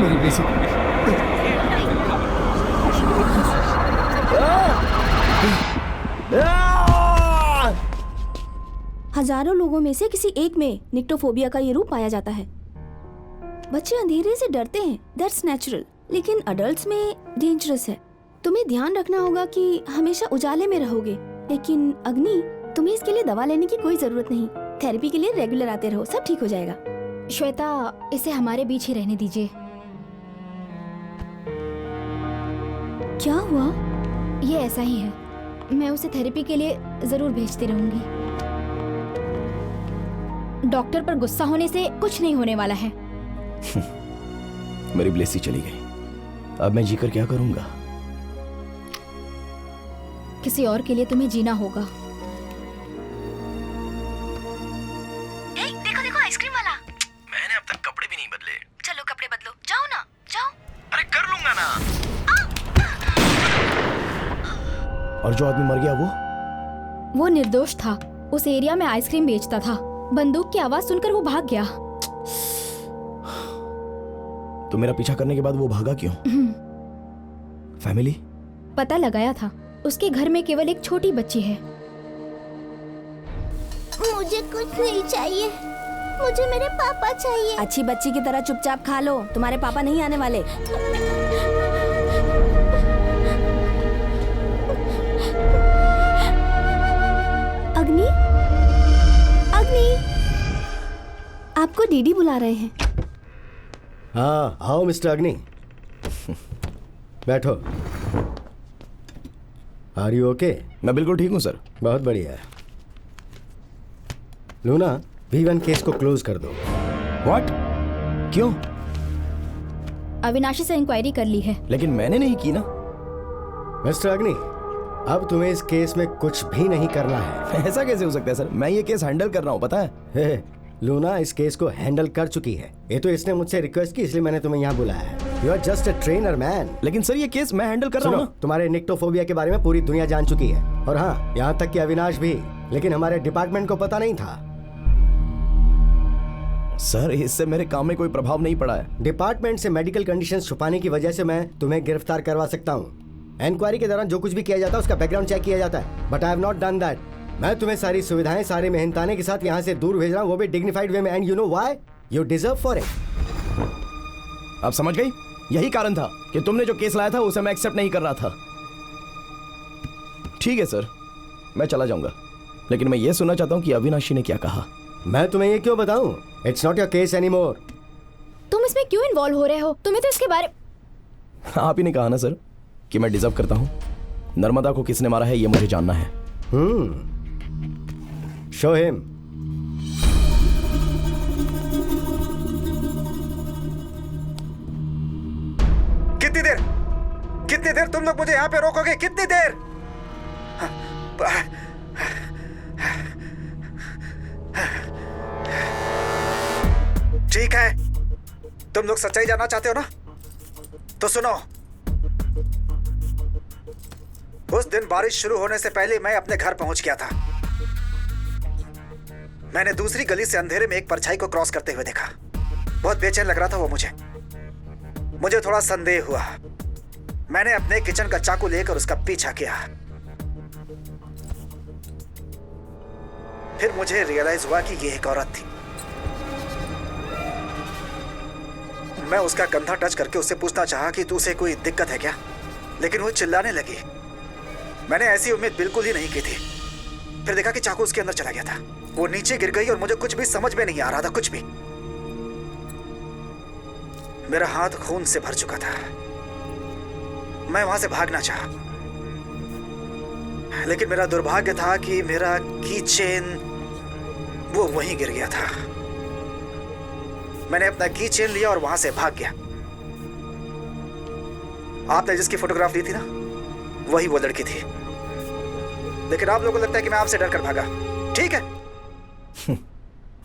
Speaker 5: मेरी ब्लेसिंग।
Speaker 2: हजारों लोगों में से किसी एक में निक्टोफोबिया का ये रूप पाया जाता है। बच्चे अंधेरे से डरते हैं, दैट्स नेचुरल, लेकिन अडल्ट्स में डेंजरस है। तुम्हें ध्यान रखना होगा कि हमेशा उजाले में रहोगे। लेकिन अग्नि, तुम्हें इसके लिए दवा लेने की कोई जरूरत नहीं। थेरेपी के लिए रेगुलर आते रहो, सब ठीक हो जाएगा।
Speaker 8: श्वेता, इसे हमारे बीच ही रहने दीजिए।
Speaker 2: क्या हुआ?
Speaker 8: ये ऐसा ही है, मैं उसे थेरेपी के लिए जरूर भेजती रहूंगी। डॉक्टर पर गुस्सा होने से कुछ नहीं होने वाला है।
Speaker 5: मेरी ब्लेसी चली गई, अब मैं जीकर क्या करूंगा?
Speaker 8: किसी और के लिए तुम्हें जीना होगा।
Speaker 2: देखो देखो, आइसक्रीम वाला।
Speaker 5: मैंने अब तक कपड़े भी नहीं बदले।
Speaker 2: चलो कपड़े बदलो, जाओ ना, जाओ।
Speaker 5: अरे कर लूंगा ना। और जो आदमी मर गया
Speaker 8: वो निर्दोष था। उस एरिया में आइसक्रीम बेचता था। बंदूक की आवाज सुनकर वो भाग गया।
Speaker 5: तो मेरा पीछा करने के बाद वो भागा क्यों? फैमिली?
Speaker 8: पता लगाया था, उसके घर में केवल एक छोटी बच्ची है।
Speaker 6: मुझे कुछ नहीं चाहिए, मुझे मेरे पापा चाहिए।
Speaker 2: अच्छी बच्ची की तरह चुपचाप खा लो, तुम्हारे पापा नहीं आने वाले। अग्नि, अग्नि, आपको डीडी बुला रहे हैं।
Speaker 7: हाँ, आओ मिस्टर अग्नि, बैठो। Are you okay?
Speaker 5: मैं बिल्कुल ठीक हूँ सर।
Speaker 7: बहुत बढ़िया है। लूना, V1 केस को क्लोज कर दो।
Speaker 5: व्हाट? क्यों?
Speaker 8: अविनाशी से इंक्वायरी कर ली है।
Speaker 5: लेकिन मैंने नहीं की ना।
Speaker 7: मिस्टर अग्नि, अब तुम्हें इस केस में कुछ भी नहीं करना है।
Speaker 5: ऐसा कैसे हो सकता है सर? मैं ये केस हैंडल कर रहा हूँ, पता है?
Speaker 7: हे, लूना इस केस को हैंडल कर चुकी है। ये तो इसने मुझसे रिक्वेस्ट की, इसलिए मैंने तुम्हें यहाँ बुलाया है। You are just a trainer man.
Speaker 5: लेकिन सर ये केस मैं हैंडल कर रहा हूँ ना।
Speaker 7: तुम्हारे निक्टोफोबिया के बारे में पूरी दुनिया जान चुकी है। और हाँ, यहाँ तक कि अविनाश भी, लेकिन हमारे डिपार्टमेंट को पता नहीं था।
Speaker 5: सर, इससे मेरे काम में कोई प्रभाव नहीं पड़ा है।
Speaker 7: डिपार्टमेंट से मेडिकल कंडीशंस छुपाने की वजह से मैं तुम्हें गिरफ्तार करवा सकता हूँ। इंक्वायरी के दौरान जो कुछ भी किया जाता है उसका बैकग्राउंड चेक किया जाता है, but I have not done that. मैं तुम्हें सारी सुविधाएं, सारे मेहनताने के साथ यहाँ से दूर भेज रहा हूँ, वो भी डिग्निफाइड वे में। And you know why? You deserve for it.
Speaker 5: आप समझ गई? यही कारण था कि तुमने जो केस लाया था उसे मैं एक्सेप्ट नहीं कर रहा था। ठीक है सर, मैं चला जाऊंगा, लेकिन मैं ये सुनना चाहता हूँ कि अविनाशी ने क्या कहा।
Speaker 7: मैं तुम्हें ये क्यों बताऊं? It's not your case anymore.
Speaker 8: तुम इसमें क्यों इन्वॉल्व हो रहे हो? तुम्हें तो इसके बारे
Speaker 5: आप ही ने कहा ना सर कि मैं डिजर्व करता हूँ। नर्मदा को किसने मारा है ये मुझे जानना है।
Speaker 7: Show him.
Speaker 3: कितनी देर तुम लोग मुझे यहाँ पे रोकोगे? कितनी देर? ठीक है, तुम लोग सच्चाई जानना चाहते हो ना? तो सुनो, उस दिन बारिश शुरू होने से पहले मैं अपने घर पहुंच गया था। मैंने दूसरी गली से अंधेरे में एक परछाई को क्रॉस करते हुए देखा। बहुत बेचैन लग रहा था वो मुझे थोड़ा संदेह हुआ। मैंने अपने किचन का चाकू लेकर उसका पीछा किया। फिर मुझे रियलाइज हुआ कि ये एक औरत थी। मैं उसका कंधा टच करके उससे पूछना चाहा कि तुझे कोई दिक्कत है क्या, लेकिन वो चिल्लाने लगी। मैंने ऐसी उम्मीद बिल्कुल ही नहीं की थी। फिर देखा कि चाकू उसके अंदर चला गया था। वो नीचे गिर गई और मुझे कुछ भी समझ में नहीं आ रहा था, कुछ भी। मेरा हाथ खून से भर चुका था। मैं वहां से भागना चाहा, लेकिन मेरा दुर्भाग्य था कि मेरा की चेन वो वहीं गिर गया था। मैंने अपना की चेन लिया और वहां से भाग गया। आपने जिसकी फोटोग्राफ ली थी ना, वही वो लड़की थी। लेकिन आप लोगों को लगता है कि मैं आपसे डरकर भागा। ठीक है,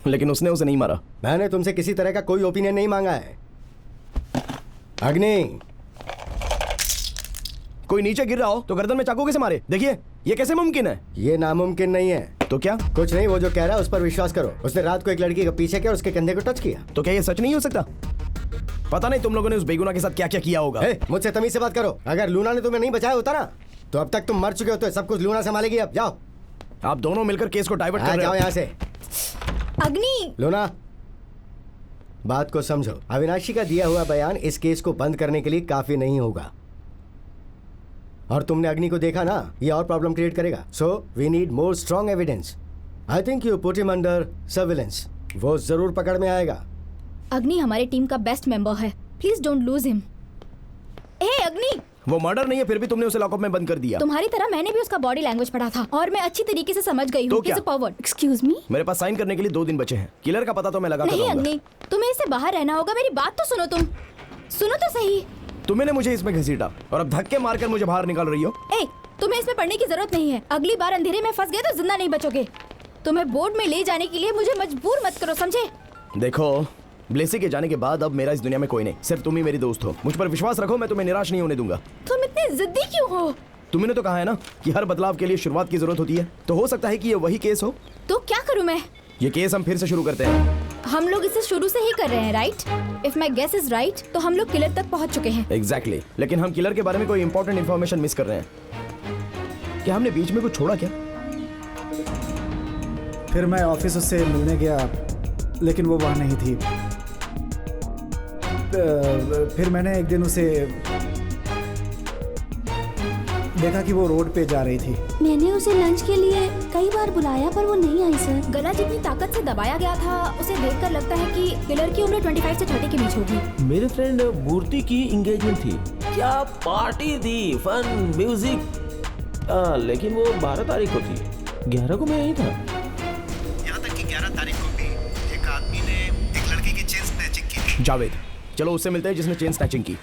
Speaker 5: लेकिन उसने उसे नहीं मारा।
Speaker 7: मैंने तुमसे किसी तरह का कोई ओपिनियन नहीं मांगा है। अग्नि,
Speaker 5: कोई नीचे गिर रहा हो तो गर्दन में चाकू कैसे मारे? देखिए, ये कैसे मुमकिन है?
Speaker 7: ये नामुमकिन नहीं है।
Speaker 5: तो क्या?
Speaker 7: कुछ नहीं, वो जो कह रहा है उस पर विश्वास करो। उसने रात को एक लड़की का पीछे किया और उसके कंधे को टच किया।
Speaker 5: तो क्या ये सच नहीं हो सकता? पता नहीं तुम लोगों ने उस बेगुनाह के साथ क्या क्या किया होगा।
Speaker 7: मुझसे तमीज से बात करो। अगर लूना ने तुम्हें नहीं बचाया होता ना, तो अब तक तुम मर चुके होते। सब कुछ लूना संभालेगी। अब जाओ।
Speaker 5: आप दोनों मिलकर केस को डाइवर्ट कर रहे
Speaker 7: जाओ
Speaker 5: हो।
Speaker 7: यहाँ से।
Speaker 8: अग्नि,
Speaker 7: लूना, बात को समझो। अविनाशी का दिया हुआ बयान इस केस को बंद करने के लिए काफी नहीं होगा। और तुमने अग्नि को देखा ना, ये और प्रॉब्लम क्रिएट करेगा। So we need more strong evidence. I think you put him under surveillance. वो जरूर पकड़ में आएगा।
Speaker 8: अग्नि हमारी टीम का बेस्ट मेंबर है। Please don't lose him. Hey Agni,
Speaker 5: वो मर्डर नहीं है, फिर भी तुमने उसे लॉकअप में बंद कर दिया।
Speaker 8: तुम्हारी तरह मैंने भी उसका बॉडी लैंग्वेज पढ़ा था और मैं अच्छी तरीके से समझ गई हूँ
Speaker 5: तो
Speaker 8: कि
Speaker 5: क्या?
Speaker 8: परवर्ट।
Speaker 2: Excuse me.
Speaker 5: मेरे पास साइन करने के लिए 2 दिन बचे हैं। किलर का पता तो मैं लगा कर
Speaker 8: नहीं
Speaker 5: रहूंगा।
Speaker 8: अग्नि, तुम्हें इससे बाहर रहना होगा। मेरी बात तो सुनो। तुम सुनो तो सही।
Speaker 5: तुमने मुझे इसमें घसीटा और अब धक्के मारकर मुझे बाहर निकाल रही हो।
Speaker 8: ए, तुम्हें इसमें पढ़ने की जरूरत नहीं है। अगली बार अंधेरे में फंस गए तो जिंदा नहीं बचोगे। तुम्हें बोर्ड में ले जाने के लिए मुझे मजबूर मत करो, समझे?
Speaker 5: देखो, ब्लेसी के जाने के बाद अब मेरा इस दुनिया में कोई नहीं, सिर्फ तुम ही मेरी दोस्त हो। मुझ पर विश्वास रखो, मैं तुम्हें निराश नहीं होने दूंगा।
Speaker 8: तुम इतने जिद्दी क्यों हो?
Speaker 5: तुमने तो कहा है ना कि हर बदलाव के लिए शुरुआत की जरूरत होती है, तो हो सकता है कि ये वही केस हो।
Speaker 8: तो क्या करूं मैं?
Speaker 5: ये केस हम फिर से शुरू करते हैं।
Speaker 8: हम लोग इसे शुरू से ही कर रहे हैं, right? If my guess is right, तो हम लोग किलर तक पहुंच चुके हैं।
Speaker 5: एग्जैक्टली, लेकिन हम किलर के बारे में कोई इंपॉर्टेंट इन्फॉर्मेशन मिस कर रहे हैं। क्या हमने बीच में कुछ छोड़ा क्या?
Speaker 3: फिर मैं ऑफिस उससे मिलने गया, लेकिन वो वहाँ नहीं थी। फिर मैंने एक दिन उसे देखा कि वो रोड पे जा रही थी।
Speaker 2: मैंने उसे लंच के लिए कई बार बुलाया पर वो नहीं आई सर।
Speaker 8: गला जितनी ताकत से दबाया गया था, उसे देखकर लगता है कि किलर की उम्र 25 से 30 के बीच होगी।
Speaker 1: मेरे फ्रेंड मूर्ति की एंगेजमेंट थी। क्या पार्टी थी, फन, म्यूजिक। लेकिन वो 12 तारीख को थी। 11 को मैं यहीं था।
Speaker 3: यहाँ तक कि 11 तारीख को भी एक आदमी ने एक लड़की की चेन स्नैचिंग की थी।
Speaker 5: जावेद, चलो उससे मिलते हैं जिसने चेन स्नैचिंग की।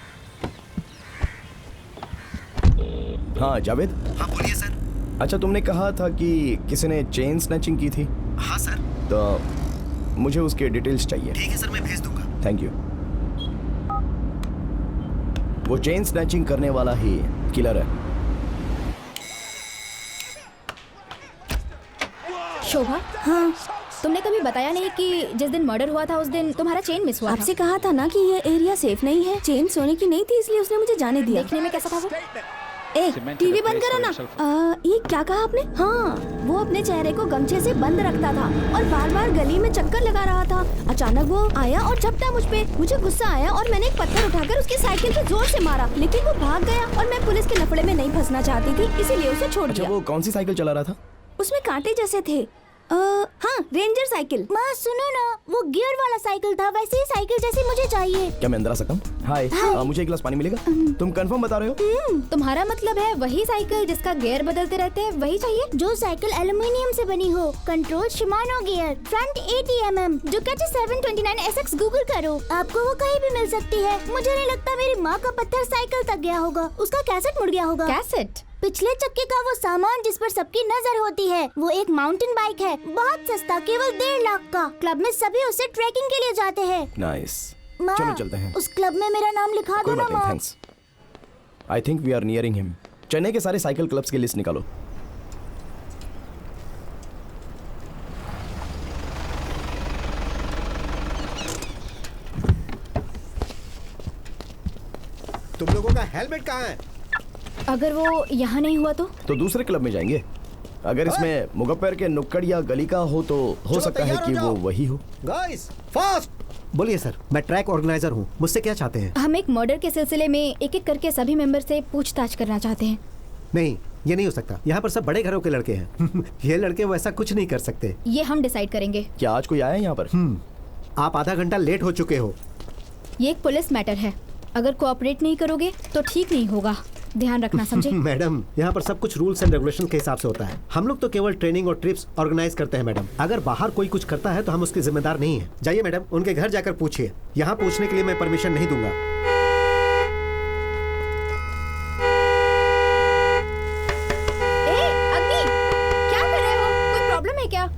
Speaker 5: हाँ जावेद।
Speaker 3: हाँ बोलिए सर।
Speaker 5: अच्छा, तुमने कहा था कि किसी ने चेन स्नैचिंग की थी।
Speaker 3: हाँ सर।
Speaker 5: तो मुझे उसके डिटेल्स चाहिए।
Speaker 3: ठीक है सर, मैं भेज दूंगा।
Speaker 5: Thank you. वो चेन स्नैचिंग करने वाला ही किलर है।
Speaker 8: शोभा,
Speaker 2: हाँ,
Speaker 8: तुमने कभी बताया नहीं कि जिस दिन मर्डर हुआ था उस दिन तुम्हारा चेन मिस हुआ था।
Speaker 2: आपसे कहा था ना कि ये एरिया सेफ नहीं है। चेन सोने की नहीं थी, इसलिए उसने मुझे जाने दिया।
Speaker 8: देखने में कैसा था वो?
Speaker 2: ए, टीवी बंद करो ना। ये क्या कहा आपने? हाँ, वो अपने चेहरे को गमछे से बंद रखता था और बार बार गली में चक्कर लगा रहा था। अचानक वो आया और झपटा मुझ पे। मुझे गुस्सा आया और मैंने एक पत्थर उठाकर उसकी साइकिल पे जोर से मारा, लेकिन वो भाग गया और मैं पुलिस के लफड़े में नहीं फंसना चाहती थी, इसीलिए उसे छोड़
Speaker 5: अच्छा,
Speaker 2: दिया।
Speaker 5: वो कौन सी साइकिल चला रहा था?
Speaker 2: उसमें कांटे जैसे थे। हाँ, रेंजर साइकिल।
Speaker 6: माँ सुनो ना, वो गियर वाला साइकिल था, वैसे ही साइकिल जैसी मुझे चाहिए।
Speaker 5: क्या मैं अंदर आ सकता हूँ? हाय, मुझे एक गिलास पानी मिलेगा? तुम कंफर्म बता रहे हो?
Speaker 8: तुम्हारा मतलब है वही साइकिल जिसका गियर बदलते रहते हैं, वही चाहिए?
Speaker 6: जो साइकिल एल्युमिनियम से बनी हो, control Shimano gear, front 80 mm, Ducati 729 SX। Google करो, आपको वो कहीं भी मिल सकती है। मुझे नहीं लगता मेरी माँ का पत्थर साइकिल तक गया होगा, उसका कैसेट मुड़ गया होगा।
Speaker 8: कैसेट?
Speaker 6: पिछले चक्के का वो सामान जिस पर सबकी नजर होती है, वो एक माउंटेन बाइक है, बहुत सस्ता, केवल 1.5 लाख का। क्लब में सभी उसे ट्रैकिंग के लिए जाते हैं।
Speaker 5: नाइस,
Speaker 6: माँ,
Speaker 5: चलो चलते हैं।
Speaker 6: उस क्लब में मेरा नाम लिखा दो
Speaker 5: कोई
Speaker 6: ना
Speaker 5: बात नहीं,
Speaker 6: माँ।
Speaker 5: Thanks. I think we are nearing him. Chennai के सारे साइकिल क्लब्स की लिस्ट निकालो।
Speaker 7: तुम लोगों का हेलमेट कहाँ है?
Speaker 8: अगर वो यहाँ नहीं हुआ तो
Speaker 5: दूसरे क्लब में जाएंगे। अगर इसमें मुगप्पर के नुक्कड़ या गली का हो तो हो सकता है कि वो वही हो।
Speaker 7: Guys, fast! बोलिए सर, मैं ट्रैक ऑर्गेनाइजर हूँ, मुझसे क्या चाहते हैं?
Speaker 8: हम एक मर्डर के सिलसिले में एक एक करके सभी मेंबर से पूछताछ करना चाहते हैं।
Speaker 7: नहीं, ये नहीं हो सकता। यहाँ पर सब बड़े घरों के लड़के हैं। ये लड़के वैसा कुछ नहीं कर सकते।
Speaker 8: ये हम डिसाइड करेंगे।
Speaker 5: क्या आज कोई आया है यहाँ पर?
Speaker 7: आप आधा घंटा लेट हो चुके हो।
Speaker 8: ये एक पुलिस मैटर है, अगर कोऑपरेट नहीं करोगे तो ठीक नहीं होगा, ध्यान रखना, समझे?
Speaker 7: मैडम, यहाँ पर सब कुछ रूल्स एंड रेगुलेशन के हिसाब से होता है। हम लोग तो केवल ट्रेनिंग और ट्रिप्स ऑर्गेनाइज करते हैं मैडम। अगर बाहर कोई कुछ करता है तो हम उसके जिम्मेदार नहीं है। जाइए मैडम, उनके घर जाकर पूछिए। यहाँ पूछने के लिए मैं परमिशन नहीं दूंगा।
Speaker 8: अग्नि, क्या कर रहे हो? कोई प्रॉब्लम है क्या?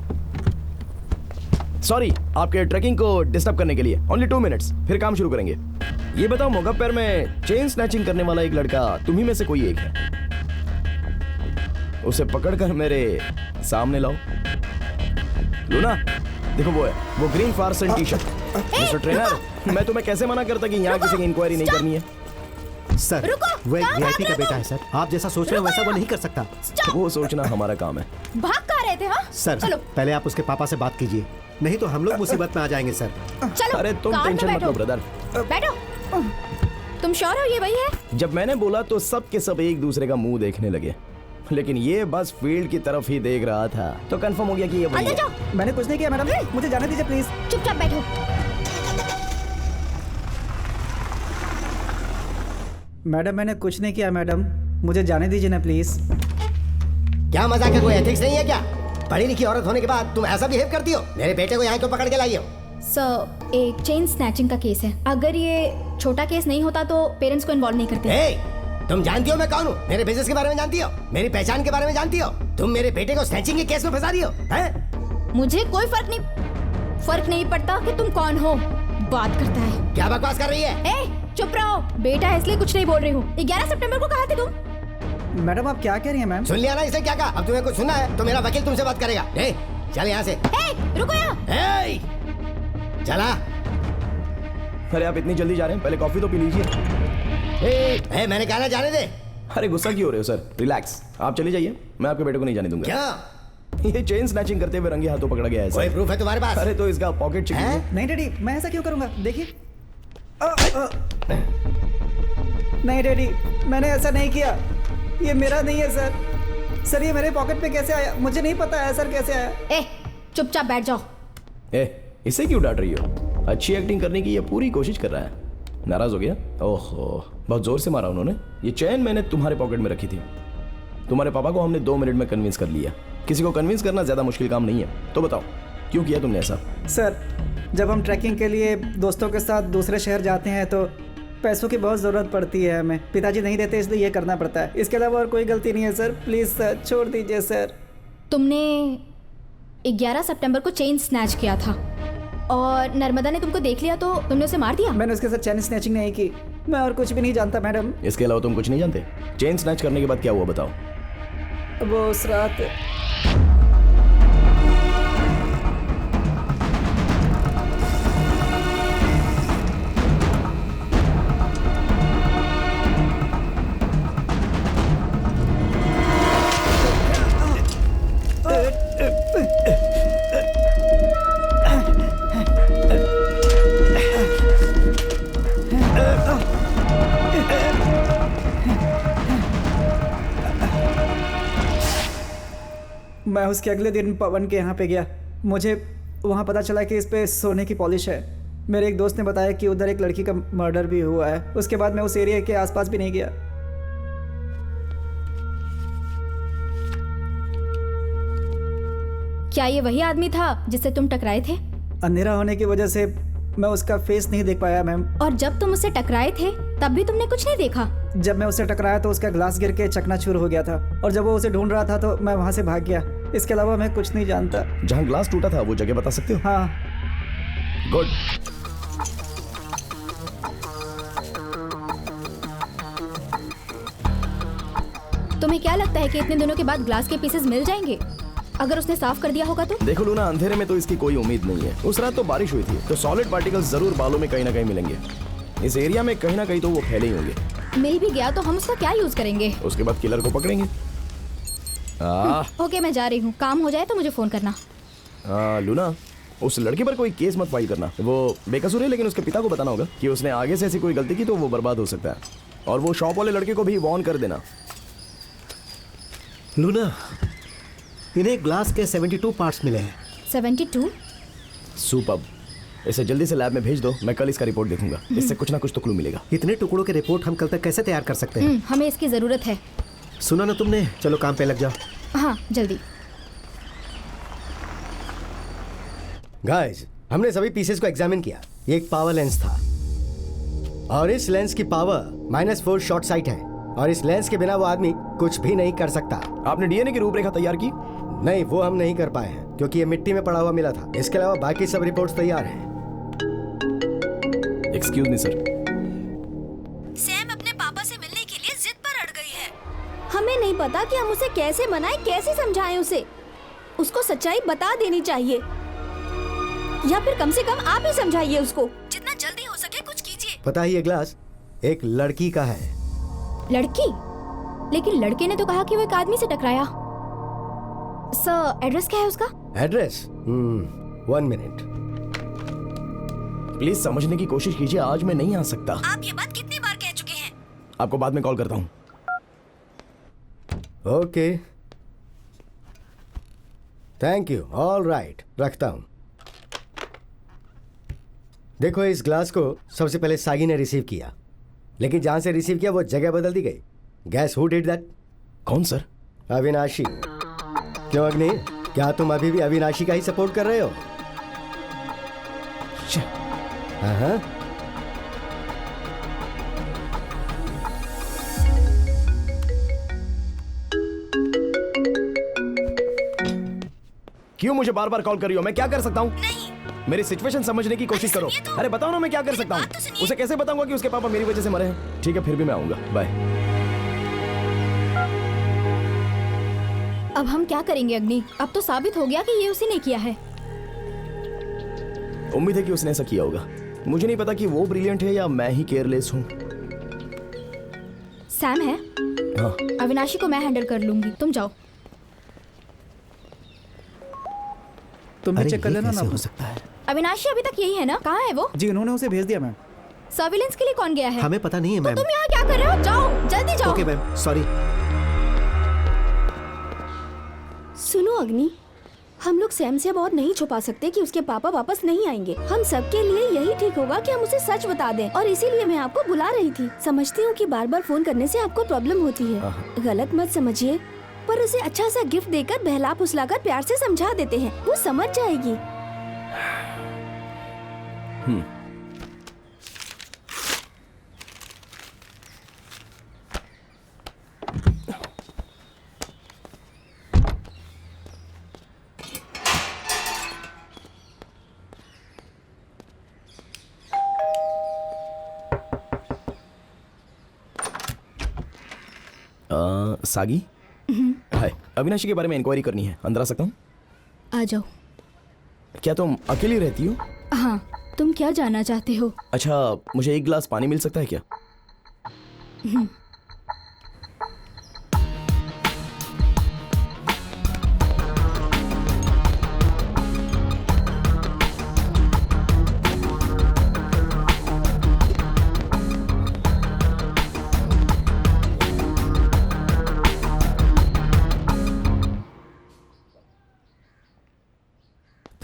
Speaker 5: सॉरी आपके ट्रैकिंग को डिस्टर्ब करने के लिए। ओनली 2 मिनट्स, फिर काम शुरू करेंगे। ये बताओ, मुगप्पर में चेन स्नैचिंग करने वाला एक लड़का तुम्ही में से कोई एक है? उसे पकड़कर मेरे सामने लाओ। लूना, देखो वो है, वो green farson T shirt. Mister trainer, मैं तुम्हें कैसे मना करता कि यहाँ किसी की इंक्वायरी नहीं करनी है?
Speaker 7: सर, वो एक VIP का बेटा है सर। आप जैसा सोच रहे हो वैसा वो नहीं कर सकता।
Speaker 5: वो सोचना हमारा काम है।
Speaker 8: भाग कहाँ रहे थे? हाँ
Speaker 7: सर,
Speaker 8: चलो
Speaker 7: पहले आप उसके पापा से बात कीजिए, नहीं तो हम लोग मुसीबत में आ जाएंगे सर।
Speaker 8: चलो।
Speaker 5: अरे तुम
Speaker 8: कार में
Speaker 5: टेंशन मत लो
Speaker 8: बैठो।
Speaker 5: ब्रदर।
Speaker 8: बैठो। तुम श्योर हो ये वही है?
Speaker 5: जब मैंने बोला तो सब के सब एक दूसरे का मुंह देखने लगे, लेकिन ये बस फील्ड की तरफ ही देख रहा था तो कंफर्म हो गया कि ये वही
Speaker 8: अंदर
Speaker 5: है।
Speaker 8: जाओ।
Speaker 3: मैंने कुछ नहीं किया मैडम, मुझे जाने दीजिए प्लीज।
Speaker 8: चुपचाप बैठो।
Speaker 3: मैडम, मैंने कुछ नहीं किया मैडम, मुझे जाने दीजिए ना प्लीज।
Speaker 10: क्या मजाक है? कोई एथिक्स नहीं है क्या? पढ़ी लिखी औरत होने के बाद तुम ऐसा बिहेव करती हो? मेरे बेटे को यहाँ क्यों पकड़ के लाई हो?
Speaker 8: सर, एक चेन स्नैचिंग का केस है। अगर ये छोटा केस नहीं होता तो पेरेंट्स को इन्वॉल्व नहीं करते।
Speaker 10: ए, तुम जानती हो मैं कौन हूँ? मेरे बिजनेस के बारे में जानती हो? मेरी पहचान के बारे में जानती हो? तुम मेरे बेटे को स्नैचिंग के केस में फंसा रही हो? हैं?
Speaker 8: मुझे कोई फर्क नहीं पड़ता कि तुम कौन हो। बात करता है।
Speaker 10: क्या बकवास कर रही है?
Speaker 8: ए, चुप रहो। बेटा है इसलिए कुछ नहीं बोल रही हूँ। 11 सितंबर को कहा थे तुम?
Speaker 3: मैडम, आप क्या कह रही हैं मैम?
Speaker 10: सुन लिया ना इसे क्या कहा? अब तुम्हें कुछ सुनना है तो मेरा वकील तुमसे बात करेगा। ए, चल यहाँ से।
Speaker 8: ए, रुको यहाँ।
Speaker 10: ए, चला।
Speaker 5: अरे आप इतनी जल्दी जा रहे हैं? पहले कॉफी तो पी लीजिए।
Speaker 10: ए, मैंने कहा ना जाने दे।
Speaker 5: अरे गुस्सा क्यों हो रहे हो सर? रिलैक्स, आप चले जाइए, मैं आपके बेटे को नहीं जाने दूंगा।
Speaker 10: क्या?
Speaker 5: ये चेन स्नैचिंग करते हुए रंगे हाथों पकड़ा गया है
Speaker 10: कोई
Speaker 5: सर।
Speaker 10: प्रूफ है तुम्हारे पास?
Speaker 5: अरे तो इसका पॉकेट चेक कीजिए।
Speaker 3: नहीं डैडी, मैं ऐसा क्यों करूंगा? देखिए। नहीं डैडी, मैंने ऐसा नहीं किया। ये मेरा नहीं है सर। सर, ये मेरे पॉकेट पे कैसे आया? मुझे नहीं पता है सर कैसे आया।
Speaker 8: ए, चुपचाप बैठ जाओ।
Speaker 5: ए, इसे क्यों डांट रही हो? अच्छी एक्टिंग करने की ये पूरी कोशिश कर रहा है। नाराज हो गया? ओहो, बहुत जोर से मारा उन्होंने। ये चेन मैंने तुम्हारे पॉकेट में रखी थी। तुम्हारे पापा को हमने 2 मिनट में कन्विंस कर लिया। किसी को कन्विंस करना ज्यादा मुश्किल काम नहीं है। तो बताओ, क्यों किया तुमने ऐसा?
Speaker 3: सर, जब हम ट्रैकिंग के लिए दोस्तों के साथ दूसरे शहर जाते हैं तो पैसों की बहुत ज़रूरत पड़ती है हमें। पिताजी नहीं देते इसलिए ये करना पड़ता है। इसके अलावा और कोई गलती नहीं है सर। प्लीज़ सर, छोड़ दीजिए सर।
Speaker 8: तुमने 11 सितंबर को चेन स्नैच किया था और नर्मदा ने तुमको देख लिया तो तुमने उसे मार दिया?
Speaker 3: मैंने उसके साथ चेन स्नैचिंग नहीं की। मैं और कुछ भी नहीं जानता मैडम।
Speaker 5: इसके अलावा तुम कुछ नहीं जानते? चेन स्नैच करने के बाद क्या हुआ बताओ?
Speaker 3: वो उस रात मैं उसके अगले दिन पवन के यहाँ पे गया। मुझे वहाँ पता चला कि इस पे सोने की पॉलिश है। मेरे एक दोस्त ने बताया कि उधर एक लड़की का मर्डर भी हुआ है। उसके बाद मैं उस एरिया के आसपास भी नहीं गया।
Speaker 8: क्या ये वही आदमी था जिससे तुम टकराए थे?
Speaker 3: अंधेरा होने की वजह से मैं उसका फेस नहीं देख पाया मैम।
Speaker 8: और जब तुम उससे टकराए थे तब भी तुमने कुछ नहीं देखा?
Speaker 3: जब मैं उससे टकराया तो उसका ग्लास गिर के चकनाचूर हो गया था, और जब वो उसे ढूंढ रहा था तो मैं वहाँ से भाग गया। इसके अलावा मैं कुछ नहीं जानता।
Speaker 5: जहाँ ग्लास टूटा था वो जगह बता सकते हो?
Speaker 3: हाँ।
Speaker 5: गुड।
Speaker 8: तुम्हें क्या लगता है कि इतने दिनों के बाद ग्लास के पीसेस मिल जाएंगे अगर उसने साफ कर दिया होगा तो?
Speaker 5: देखो लूना, अंधेरे में तो इसकी कोई उम्मीद नहीं है। उस रात तो बारिश हुई थी, तो सॉलिड पार्टिकल्स जरूर बालों में कहीं ना कहीं मिलेंगे। इस एरिया में कहीं ना कहीं तो वो फैले ही होंगे।
Speaker 8: मिल भी गया तो हम उसका क्या यूज करेंगे?
Speaker 5: उसके बाद किलर को पकड़ेंगे।
Speaker 8: ओके, मैं जा रही हूँ। काम हो जाए तो मुझे फोन करना।
Speaker 5: लूना, उस लड़के पर कोई केस मत फाइल करना। वो बेकसूर है, लेकिन उसके पिता को बताना होगा कि उसने आगे से ऐसी कोई गलती की तो वो बर्बाद हो सकता है। और वो शॉप वाले लड़के को भी वार्न कर देना।
Speaker 7: लूना, इन्हें ग्लास के 72 पार्ट्स मिले हैं।
Speaker 8: 72?
Speaker 5: सुपर्ब। इसे जल्दी से लैब में भेज दो, मैं कल इसका रिपोर्ट देखूंगा। इससे कुछ ना कुछ तो क्लू मिलेगा।
Speaker 7: इतने टुकड़ों के रिपोर्ट हम कल तक कैसे तैयार कर सकते हैं?
Speaker 8: हमें इसकी जरूरत है।
Speaker 7: सुना ना तुमने? चलो काम पे लग जाओ।
Speaker 8: हाँ, जल्दी।
Speaker 10: गाइस, हमने सभी पीसेस को एग्जामिन किया। ये एक पावर लेंस था, और इस लेंस की पावर -4 शॉर्ट साइट है, और इस लेंस के बिना वो आदमी कुछ भी नहीं कर सकता।
Speaker 5: आपने डीएनए की रूपरेखा तैयार की?
Speaker 10: नहीं, वो हम नहीं कर पाए हैं क्योंकि ये मिट्टी में पड़ा हुआ मिला था। इसके अलावा बाकी सब रिपोर्ट्स तैयार हैं।
Speaker 5: Excuse me sir.
Speaker 2: सैम अपने पापा से मिलने के लिए जिद पर अड़ गई है। हमें नहीं पता कि हम उसे कैसे मनाएं, कैसे समझाएं उसे। उसको सच्चाई बता देनी चाहिए, या फिर कम से कम आप ही समझाइए उसको। जितना जल्दी हो सके कुछ कीजिए।
Speaker 10: पता ही ये ग्लास एक लड़की का है।
Speaker 8: लड़की? लेकिन लड़के ने तो कहा कि वो एक आदमी से टकराया। सर, एड्रेस क्या है उसका?
Speaker 10: एड्रेस? 1 मिनट।
Speaker 5: प्लीज समझने की कोशिश कीजिए, आज मैं नहीं आ सकता।
Speaker 2: आप ये बात कितनी बार कह चुके हैं?
Speaker 5: आपको बाद में कॉल करता हूँ।
Speaker 10: Okay, thank you. All right, रखता हूँ। देखो, इस ग्लास को सबसे पहले सागी ने रिसीव किया, लेकिन जहां से रिसीव किया वो जगह बदल दी गई। Gas who did that?
Speaker 5: कौन सर?
Speaker 10: अविनाशी। क्यों अग्नि, क्या तुम अभी भी अविनाशी का ही सपोर्ट कर रहे हो? हाँ।
Speaker 5: क्यों मुझे बार बार कॉल कर रही हो? मैं क्या कर सकता हूँ? मेरी सिचुएशन समझने की कोशिश करो। अरे बताओ ना, मैं क्या कर सकता हूँ? उसे कैसे बताऊंगा कि उसके पापा मेरी वजह से मरे हैं? ठीक है, फिर भी मैं आऊंगा। बाय।
Speaker 8: अब हम क्या करेंगे अग्नि? अब तो साबित हो गया कि ये उसी ने किया है।
Speaker 5: उम्मीद है कि उसने ऐसा किया होगा। मुझे नहीं पता कि वो ब्रिलियंट है या मैं ही केयरलेस हूँ।
Speaker 8: सैम है?
Speaker 5: हाँ।
Speaker 8: अविनाशी को मैं हैंडल कर लूंगी, तुम जाओ।
Speaker 3: तुम चेक कर लेना ना।
Speaker 7: हो सकता है।
Speaker 8: अविनाशी अभी तक यही है ना? कहाँ है वो?
Speaker 3: जी, उन्होंने उसे भेज दिया मैम।
Speaker 8: सर्विलेंस के लिए कौन गया है?
Speaker 7: हमें पता नहीं है मैम।
Speaker 8: तुम यहाँ क्या कर रहे हो? जाओ, जल्दी जाओ।
Speaker 7: Okay ma'am, sorry.
Speaker 2: सुनो अग्नि, हम लोग सैम से बहुत नहीं छुपा सकते कि उसके पापा वापस नहीं आएंगे। हम सबके लिए यही ठीक होगा कि हम उसे सच बता दें, और इसीलिए मैं आपको बुला रही थी। समझती हूँ कि बार बार फोन करने से आपको प्रॉब्लम होती है, गलत मत समझिए, पर उसे अच्छा सा गिफ्ट देकर बहला फुसलाकर प्यार से समझा देते हैं, वो समझ जाएगी।
Speaker 5: सागी, हाय। अविनाशी के बारे में इंक्वायरी करनी है, अंदर आ सकता हूँ?
Speaker 8: आ जाओ।
Speaker 5: क्या तुम अकेली रहती हो?
Speaker 8: हाँ, तुम क्या जानना चाहते हो?
Speaker 5: अच्छा, मुझे एक गिलास पानी मिल सकता है क्या?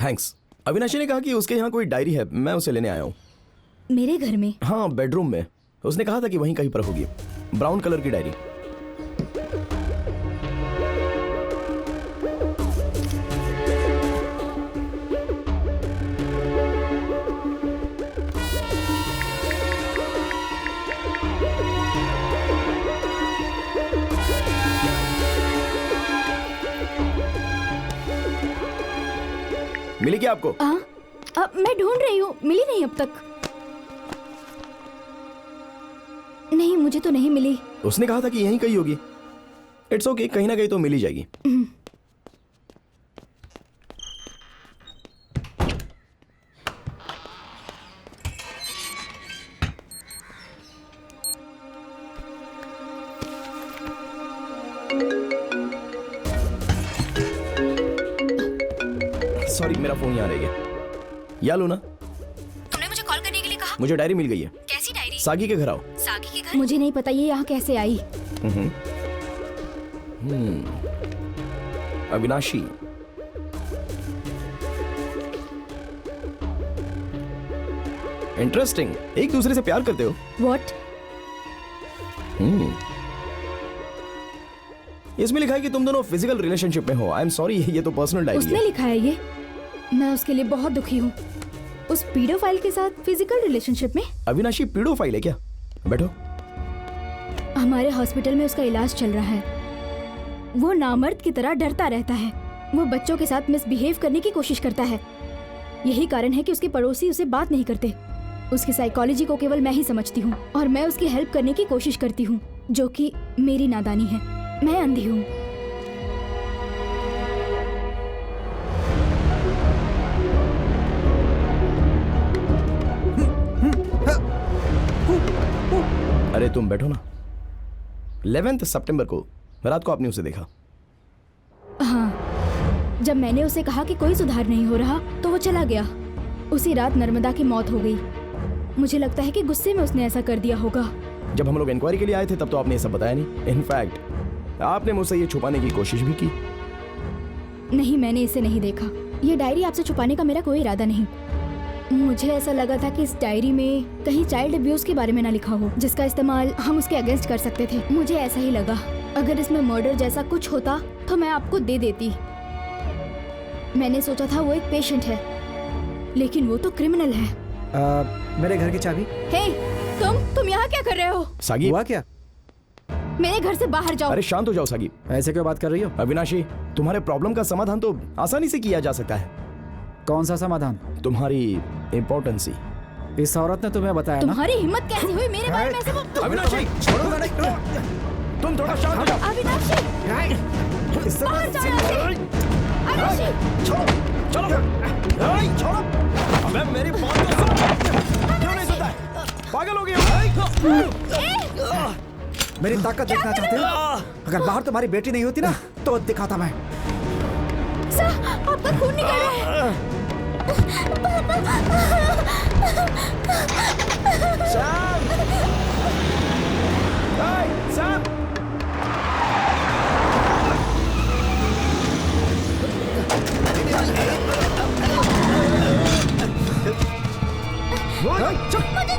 Speaker 5: थैंक्स। अविनाशी ने कहा कि उसके यहाँ कोई डायरी है, मैं उसे लेने आया हूँ।
Speaker 8: मेरे घर में?
Speaker 5: हाँ, बेडरूम में। उसने कहा था कि वहीं कहीं पर होगी, ब्राउन कलर की डायरी। मिली क्या आपको?
Speaker 8: अब मैं ढूंढ रही हूँ, मिली नहीं अब तक। नहीं, मुझे तो नहीं मिली।
Speaker 5: उसने कहा था कि यहीं कहीं होगी। इट्स ओके, कहीं ना कहीं तो मिल ही जाएगी। सॉरी, मेरा फोन यहाँ रह गया। या लूना,
Speaker 8: तुमने मुझे कॉल करने के लिए कहा।
Speaker 5: मुझे डायरी मिल गई है।
Speaker 8: कैसी डायरी?
Speaker 5: सागी के घर आओ।
Speaker 8: सागी के घर? मुझे नहीं पता ये यहाँ कैसे आई।
Speaker 5: अविनाशी, इंटरेस्टिंग। एक दूसरे से प्यार करते हो?
Speaker 8: What?
Speaker 5: इसमें लिखा है कि तुम दोनों फिजिकल रिलेशनशिप में हो। आई एम सॉरी, ये तो पर्सनल डायरी है।
Speaker 8: उसने लिखा है ये। मैं उसके लिए बहुत दुखी हूँ। उस पीडोफाइल के साथ फिजिकल रिलेशनशिप में।
Speaker 5: अविनाशी पीडोफाइल है क्या? बैठो।
Speaker 8: हमारे हॉस्पिटल में उसका इलाज चल रहा है। वो नामर्द की तरह डरता रहता है। वो बच्चों के साथ मिसबिहेव करने की कोशिश करता है। यही कारण है कि उसके पड़ोसी उसे बात नहीं करते। उसकी साइकोलॉजी को केवल मैं ही समझती हूँ और मैं उसकी हेल्प करने की कोशिश करती हूँ, जो कि मेरी नादानी है। मैं अंधी हूँ।
Speaker 5: अरे तुम बैठो ना। 11 सितंबर को रात को आपने उसे देखा।
Speaker 8: हाँ, जब मैंने उसे कहा कि कोई सुधार नहीं हो रहा तो वो चला गया। उसी रात नर्मदा की मौत हो गई। मुझे लगता है कि गुस्से में उसने ऐसा कर दिया होगा।
Speaker 5: जब हम लोग इंक्वायरी के लिए आए थे तब तो आपने ये सब बताया नहीं। इनफैक्ट आपने मुझसे ये छुपाने की कोशिश भी की।
Speaker 8: नहीं, मैंने इसे नहीं देखा। ये डायरी आपसे छुपाने का मेरा कोई इरादा नहीं। मुझे ऐसा लगा था कि इस डायरी में कहीं चाइल्ड अब्यूज के बारे में ना लिखा हो, जिसका इस्तेमाल हम उसके अगेंस्ट कर सकते थे। मुझे ऐसा ही लगा। अगर इसमें मर्डर जैसा कुछ होता तो मैं आपको दे देती। मैंने सोचा था वो एक पेशेंट है, लेकिन वो तो क्रिमिनल है।
Speaker 3: मेरे घर की चाबी।
Speaker 8: हे, तुम यहाँ क्या कर रहे हो?
Speaker 5: सागी,
Speaker 3: हुआ क्या?
Speaker 8: मेरे घर से बाहर जाओ।
Speaker 5: अरे शांत हो जाओ सागी।
Speaker 3: ऐसे क्यों बात कर रही हो?
Speaker 5: अविनाशी, तुम्हारे प्रॉब्लम का समाधान तो आसानी से किया जा सकता है।
Speaker 3: कौन सा समाधान?
Speaker 5: तुम्हारी इम्पोर्टेंसी।
Speaker 3: इस औरत ने तुम्हें बताया ना?
Speaker 8: तुम्हारी हिम्मत कैसे हुई मेरे बारे में ऐसे?
Speaker 5: अविनाशी, छोड़ो ना। तुम थोड़ा शांत हो जाओ।
Speaker 8: अविनाशी, बाहर जाओ यहाँ से। अविनाशी,
Speaker 5: चलो। छोड़ो। अबे मेरी बात तो सुन। क्यों नहीं सुनता? पागल हो गया?
Speaker 3: मेरी ताकत देखना चाहते हो? अगर बाहर तुम्हारी बेटी नहीं होती ना तो दिखाता मैं।
Speaker 8: सर, आपका खून निकल रहा है।
Speaker 5: सैम! सैम!
Speaker 6: मुझे छोड़ दो।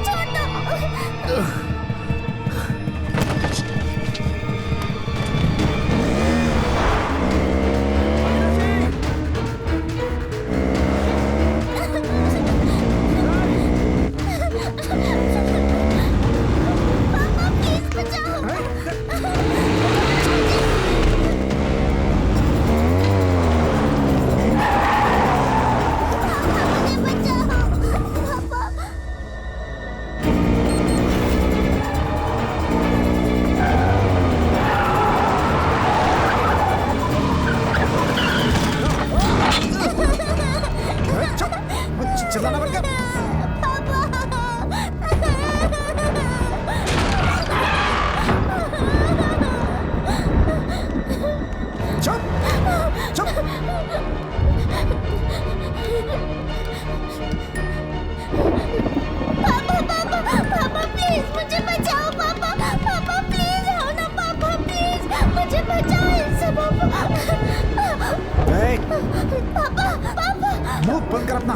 Speaker 3: बंद कर अपना।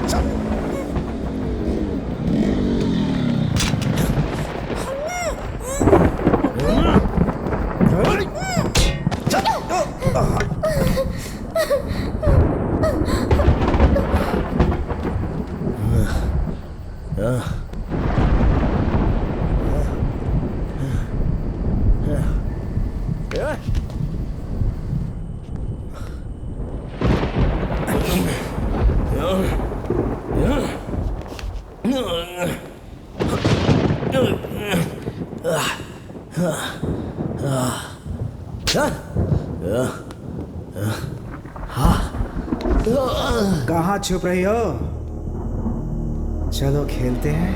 Speaker 3: चल। कहाँ छुप रही हो? चलो खेलते हैं।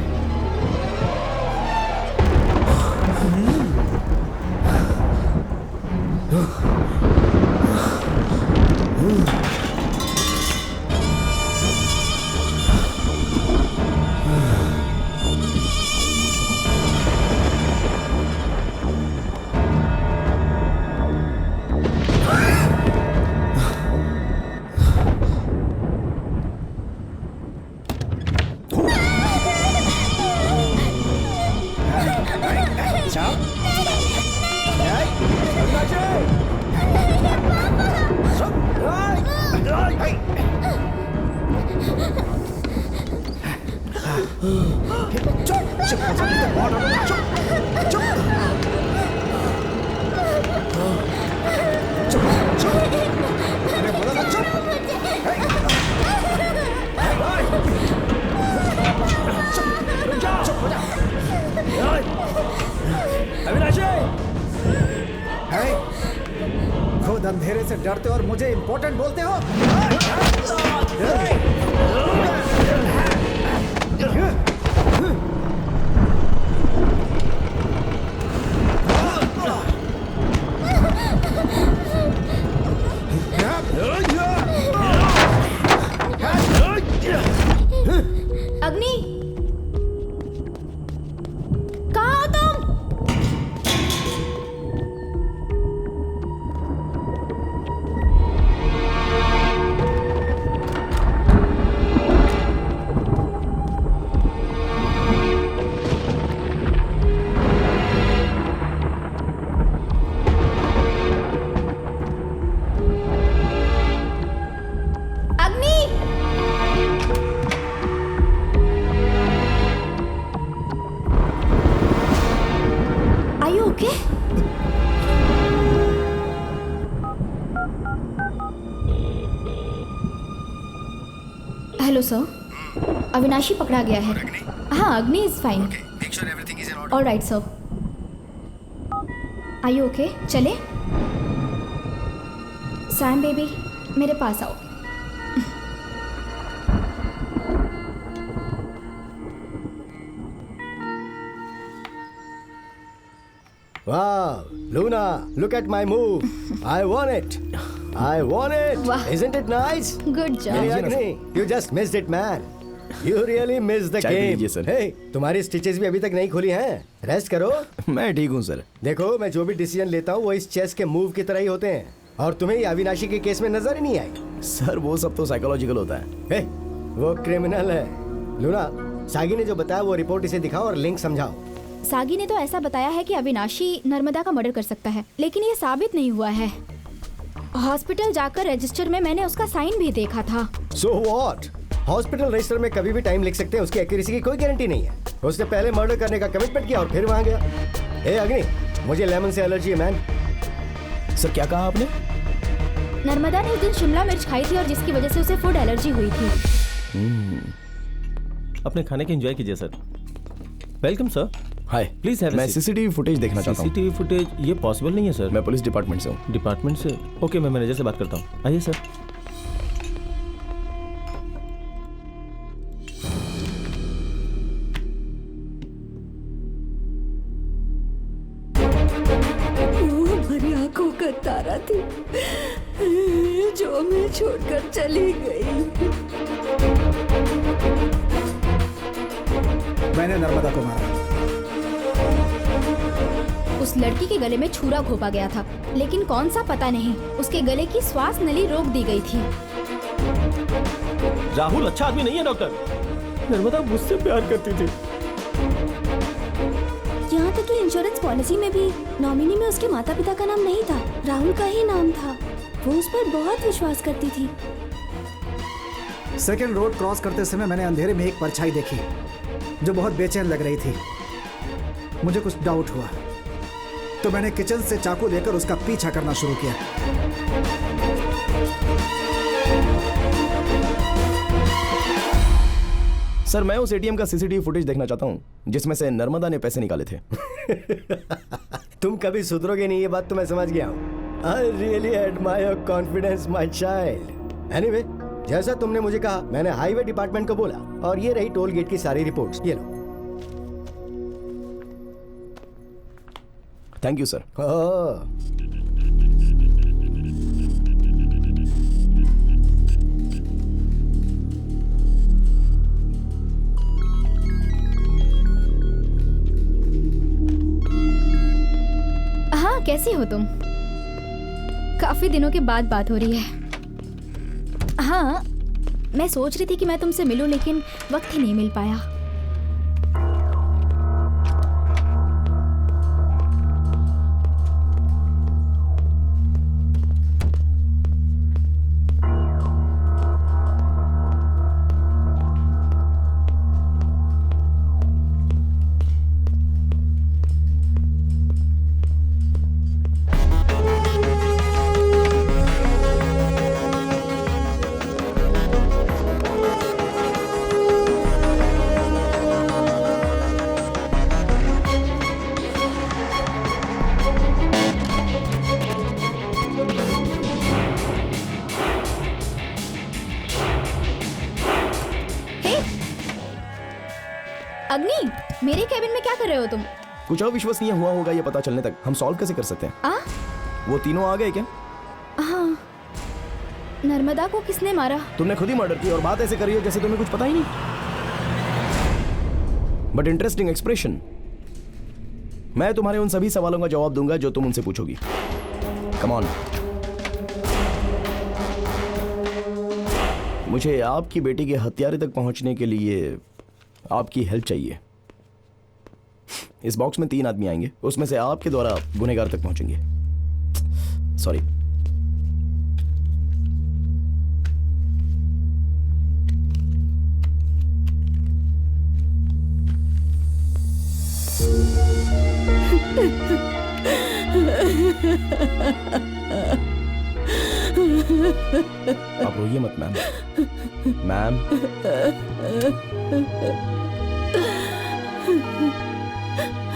Speaker 3: खुद अंधेरे से डरते हो और मुझे इंपॉर्टेंट बोलते हो?
Speaker 8: अग्नि, कहाँ हो तुम? हेलो सर, अविनाशी पकड़ा गया है। हाँ, Agni is fine. Alright sir. Are you okay? चले सैम बेबी, मेरे पास आओ।
Speaker 10: Wow, Luna, look at my move. I won it. I won it.
Speaker 8: Wow.
Speaker 10: Isn't it nice?
Speaker 8: Good job.
Speaker 10: Hey, Agni, you just missed it, man. You really missed the
Speaker 5: चाय P
Speaker 10: game.
Speaker 5: लीजिए, sir.
Speaker 10: Hey, तुम्हारी stitches भी अभी तक नहीं खुली हैं। Rest करो।
Speaker 5: मैं ठीक हूँ सर।
Speaker 10: देखो, मैं जो भी डिसीजन लेता हूँ वो इस चेस के मूव की तरह ही होते हैं, और तुम्हें ये अविनाशी के केस में नजर ही नहीं आई।
Speaker 5: सर वो सब तो साइकोलॉजिकल होता है।
Speaker 10: हे, वो क्रिमिनल है। लूना, सागी ने जो बताया वो रिपोर्ट इसे दिखाओ और लिंक समझाओ।
Speaker 8: सागी ने तो ऐसा बताया है कि अविनाशी नर्मदा का मर्डर कर सकता है, लेकिन ये साबित नहीं हुआ है। हॉस्पिटल जाकर रजिस्टर में मैंने उसका साइन भी देखा था।
Speaker 10: So what? हॉस्पिटल रजिस्टर में कभी भी टाइम लिख सकते हैं, उसकी एक्यूरेसी की कोई गारंटी नहीं है। उसने पहले मर्डर करने का कमिटमेंट किया और फिर वहां गया। हे अग्नि, मुझे लेमन से एलर्जी है मैन।
Speaker 5: सर क्या कहा आपने?
Speaker 8: नर्मदा ने उस दिन शिमला मिर्च खाई थी और जिसकी वजह से उसे फूड एलर्जी हुई थी।
Speaker 1: अपने खाने के एंजॉय कीजिए sir. Welcome sir.
Speaker 5: Hi,
Speaker 1: please have
Speaker 5: मैं सीसीटीवी फुटेज देखना चाहता हूँ।
Speaker 1: सीसीटीवी फुटेज ये पॉसिबल नहीं है सर।
Speaker 5: मैं पुलिस डिपार्टमेंट से हूँ।
Speaker 1: डिपार्टमेंट से? ओके, मैं मैनेजर से बात करता हूँ। आइए सर।
Speaker 11: वो हमारी आंखों का तारा थी जो हमें छोड़कर चली गई।
Speaker 3: मैंने नर्मदा को मारा।
Speaker 8: उस लड़की के गले में छुरा घोंपा गया था, लेकिन कौन सा पता नहीं। उसके गले की श्वास नली रोक दी गई थी।
Speaker 1: राहुल अच्छा आदमी नहीं है डॉक्टर। नर्मदा मुझसे प्यार करती थी।
Speaker 2: यहाँ तक कि इंश्योरेंस पॉलिसी में भी नॉमिनी में उसके माता पिता का नाम नहीं था, राहुल का ही नाम था। वो उस पर बहुत विश्वास करती थी।
Speaker 3: सेकेंड रोड क्रॉस करते समय मैंने अंधेरे में एक परछाई देखी जो बहुत बेचैन लग रही थी। मुझे कुछ डाउट हुआ तो मैंने किचन से चाकू लेकर उसका पीछा करना शुरू किया।
Speaker 5: सर मैं उस एटीएम का सीसीटीवी फुटेज देखना चाहता हूँ जिसमें से नर्मदा ने पैसे निकाले थे।
Speaker 10: तुम कभी सुधरोगे नहीं, ये बात तो मैं समझ गया हूँ। I really admire your confidence my child. Anyway, जैसा तुमने मुझे कहा मैंने हाईवे डिपार्टमेंट को बोला और ये रही टोल गेट की सारी रिपोर्ट्स। ये लो।
Speaker 5: Thank you sir.
Speaker 8: हाँ, कैसी हो तुम? काफी दिनों के बाद बात हो रही है। हाँ, मैं सोच रही थी कि मैं तुमसे मिलूं लेकिन वक्त ही नहीं मिल पाया। अग्नि, मेरे कैबिन में क्या कर रहे हो तुम?
Speaker 5: कुछ अविश्वसनीय हुआ होगा ये पता चलने तक हम सॉल्व कैसे कर सकते हैं? वो तीनों आ गए क्या?
Speaker 2: हाँ, नर्मदा को किसने मारा?
Speaker 5: तुमने खुद ही मर्डर की और बात ऐसे करी हो जैसे तुम्हें कुछ पता ही नहीं। But interesting expression. मैं तुम्हारे उन सभी सवालों का जवाब दूंगा जो तुम उनसे पूछोगी। Come on. मुझे आपकी बेटी के हत्यारे तक पहुंचने के लिए आपकी हेल्प चाहिए। इस बॉक्स में 3 आदमी आएंगे, उसमें से आपके द्वारा गुनहगार तक पहुंचेंगे। सॉरी। आप रोइए मत मैम। मैम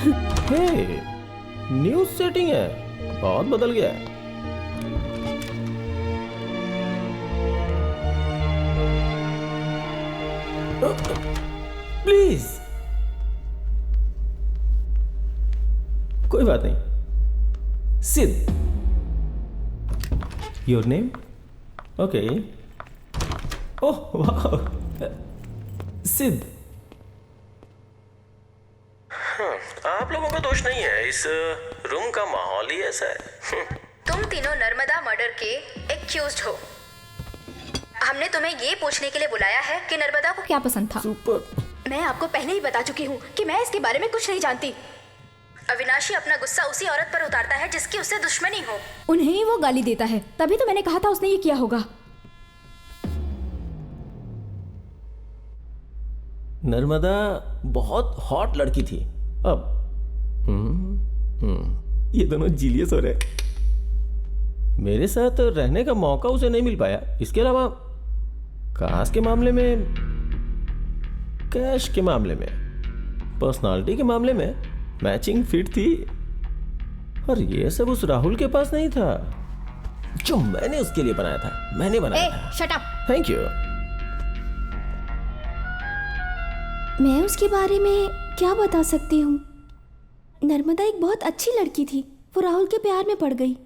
Speaker 1: हे, न्यूज सेटिंग है, बहुत बदल गया है। प्लीज, कोई बात नहीं। सिद्ध, योर नेम? ओके। ओह वाह, सिद्ध।
Speaker 12: आप लोगों का दोष नहीं है, इस रूम का माहौल ही ऐसा है।
Speaker 8: तुम तीनों नर्मदा मर्डर के एक्यूज्ड हो। हमने तुम्हें ये पूछने के लिए बुलाया है कि नर्मदा को क्या पसंद था।
Speaker 1: सुपर।
Speaker 2: मैं आपको पहले ही बता चुकी हूँ कि मैं इसके बारे में कुछ नहीं जानती।
Speaker 8: अविनाशी अपना गुस्सा उसी औरत पर उतारता है जिसकी उससे दुश्मनी हो।
Speaker 2: उन्हें ही वो गाली देता है, तभी तो मैंने कहा था उसने ये किया होगा।
Speaker 1: नर्मदा बहुत हॉट लड़की थी। अब ये दोनों जीलियस हो रहे। मेरे साथ रहने का मौका उसे नहीं मिल पाया। इसके अलावा कास्ट के मामले में, कैश के मामले में, पर्सनालिटी के मामले में मैचिंग फिट थी। और ये सब उस राहुल के पास नहीं था जो मैंने उसके लिए बनाया था। मैंने बनाया था।
Speaker 8: Shut up.
Speaker 1: Thank you.
Speaker 2: मैं उसके बारे में क्या बता सकती हूँ? नर्मदा एक बहुत अच्छी लड़की थी। वो राहुल के प्यार में पड़ गई।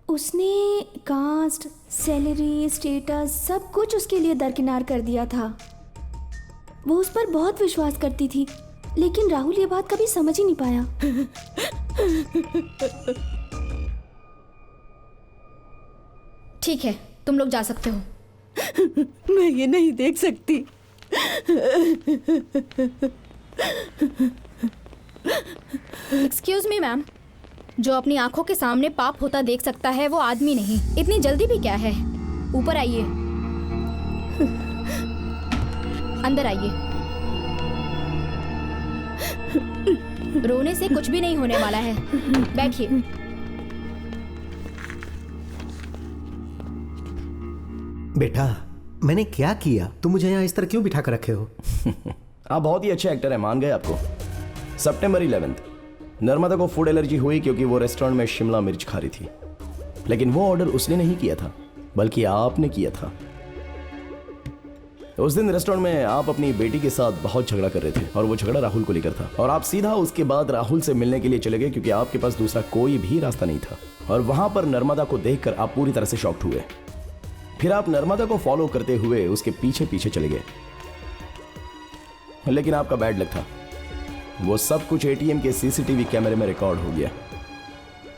Speaker 2: उसने कास्ट, सैलरी, स्टेटस सब कुछ उसके लिए दरकिनार कर दिया था। वो उस पर बहुत विश्वास करती थी, लेकिन राहुल ये बात कभी समझ ही नहीं पाया।
Speaker 8: ठीक है, तुम लोग जा सकते हो।
Speaker 11: मैं ये नहीं देख सकती।
Speaker 8: एक्सक्यूज मी मैम, जो अपनी आंखों के सामने पाप होता देख सकता है वो आदमी नहीं। इतनी जल्दी भी क्या है? ऊपर आइए, अंदर आइए। रोने से कुछ भी नहीं होने वाला है, बैठिए।
Speaker 7: बेटा, मैंने क्या किया? तुम मुझे यहाँ इस तरह क्यों बिठा कर रखे हो?
Speaker 5: आप बहुत ही अच्छे एक्टर हैं, मान गए आपको। सितंबर 11 नर्मदा को फूड एलर्जी हुई क्योंकि वो रेस्टोरेंट में शिमला मिर्च खा रही थी। लेकिन वो ऑर्डर उसने नहीं किया था, बल्कि आपने किया था। उस दिन रेस्टोरेंट में आप अपनी बेटी के साथ बहुत झगड़ा कर रहे थे और वो झगड़ा राहुल को लेकर था। और आप सीधा उसके बाद राहुल से मिलने के लिए चले गए क्योंकि आपके पास दूसरा कोई भी रास्ता नहीं था। और वहां पर नर्मदा को देखकर आप पूरी तरह से शॉक्ड हुए। फिर आप नर्मदा को फॉलो करते हुए उसके पीछे पीछे चले गए। लेकिन आपका बैड लक था, वो सब कुछ एटीएम के सीसीटीवी कैमरे में रिकॉर्ड हो गया।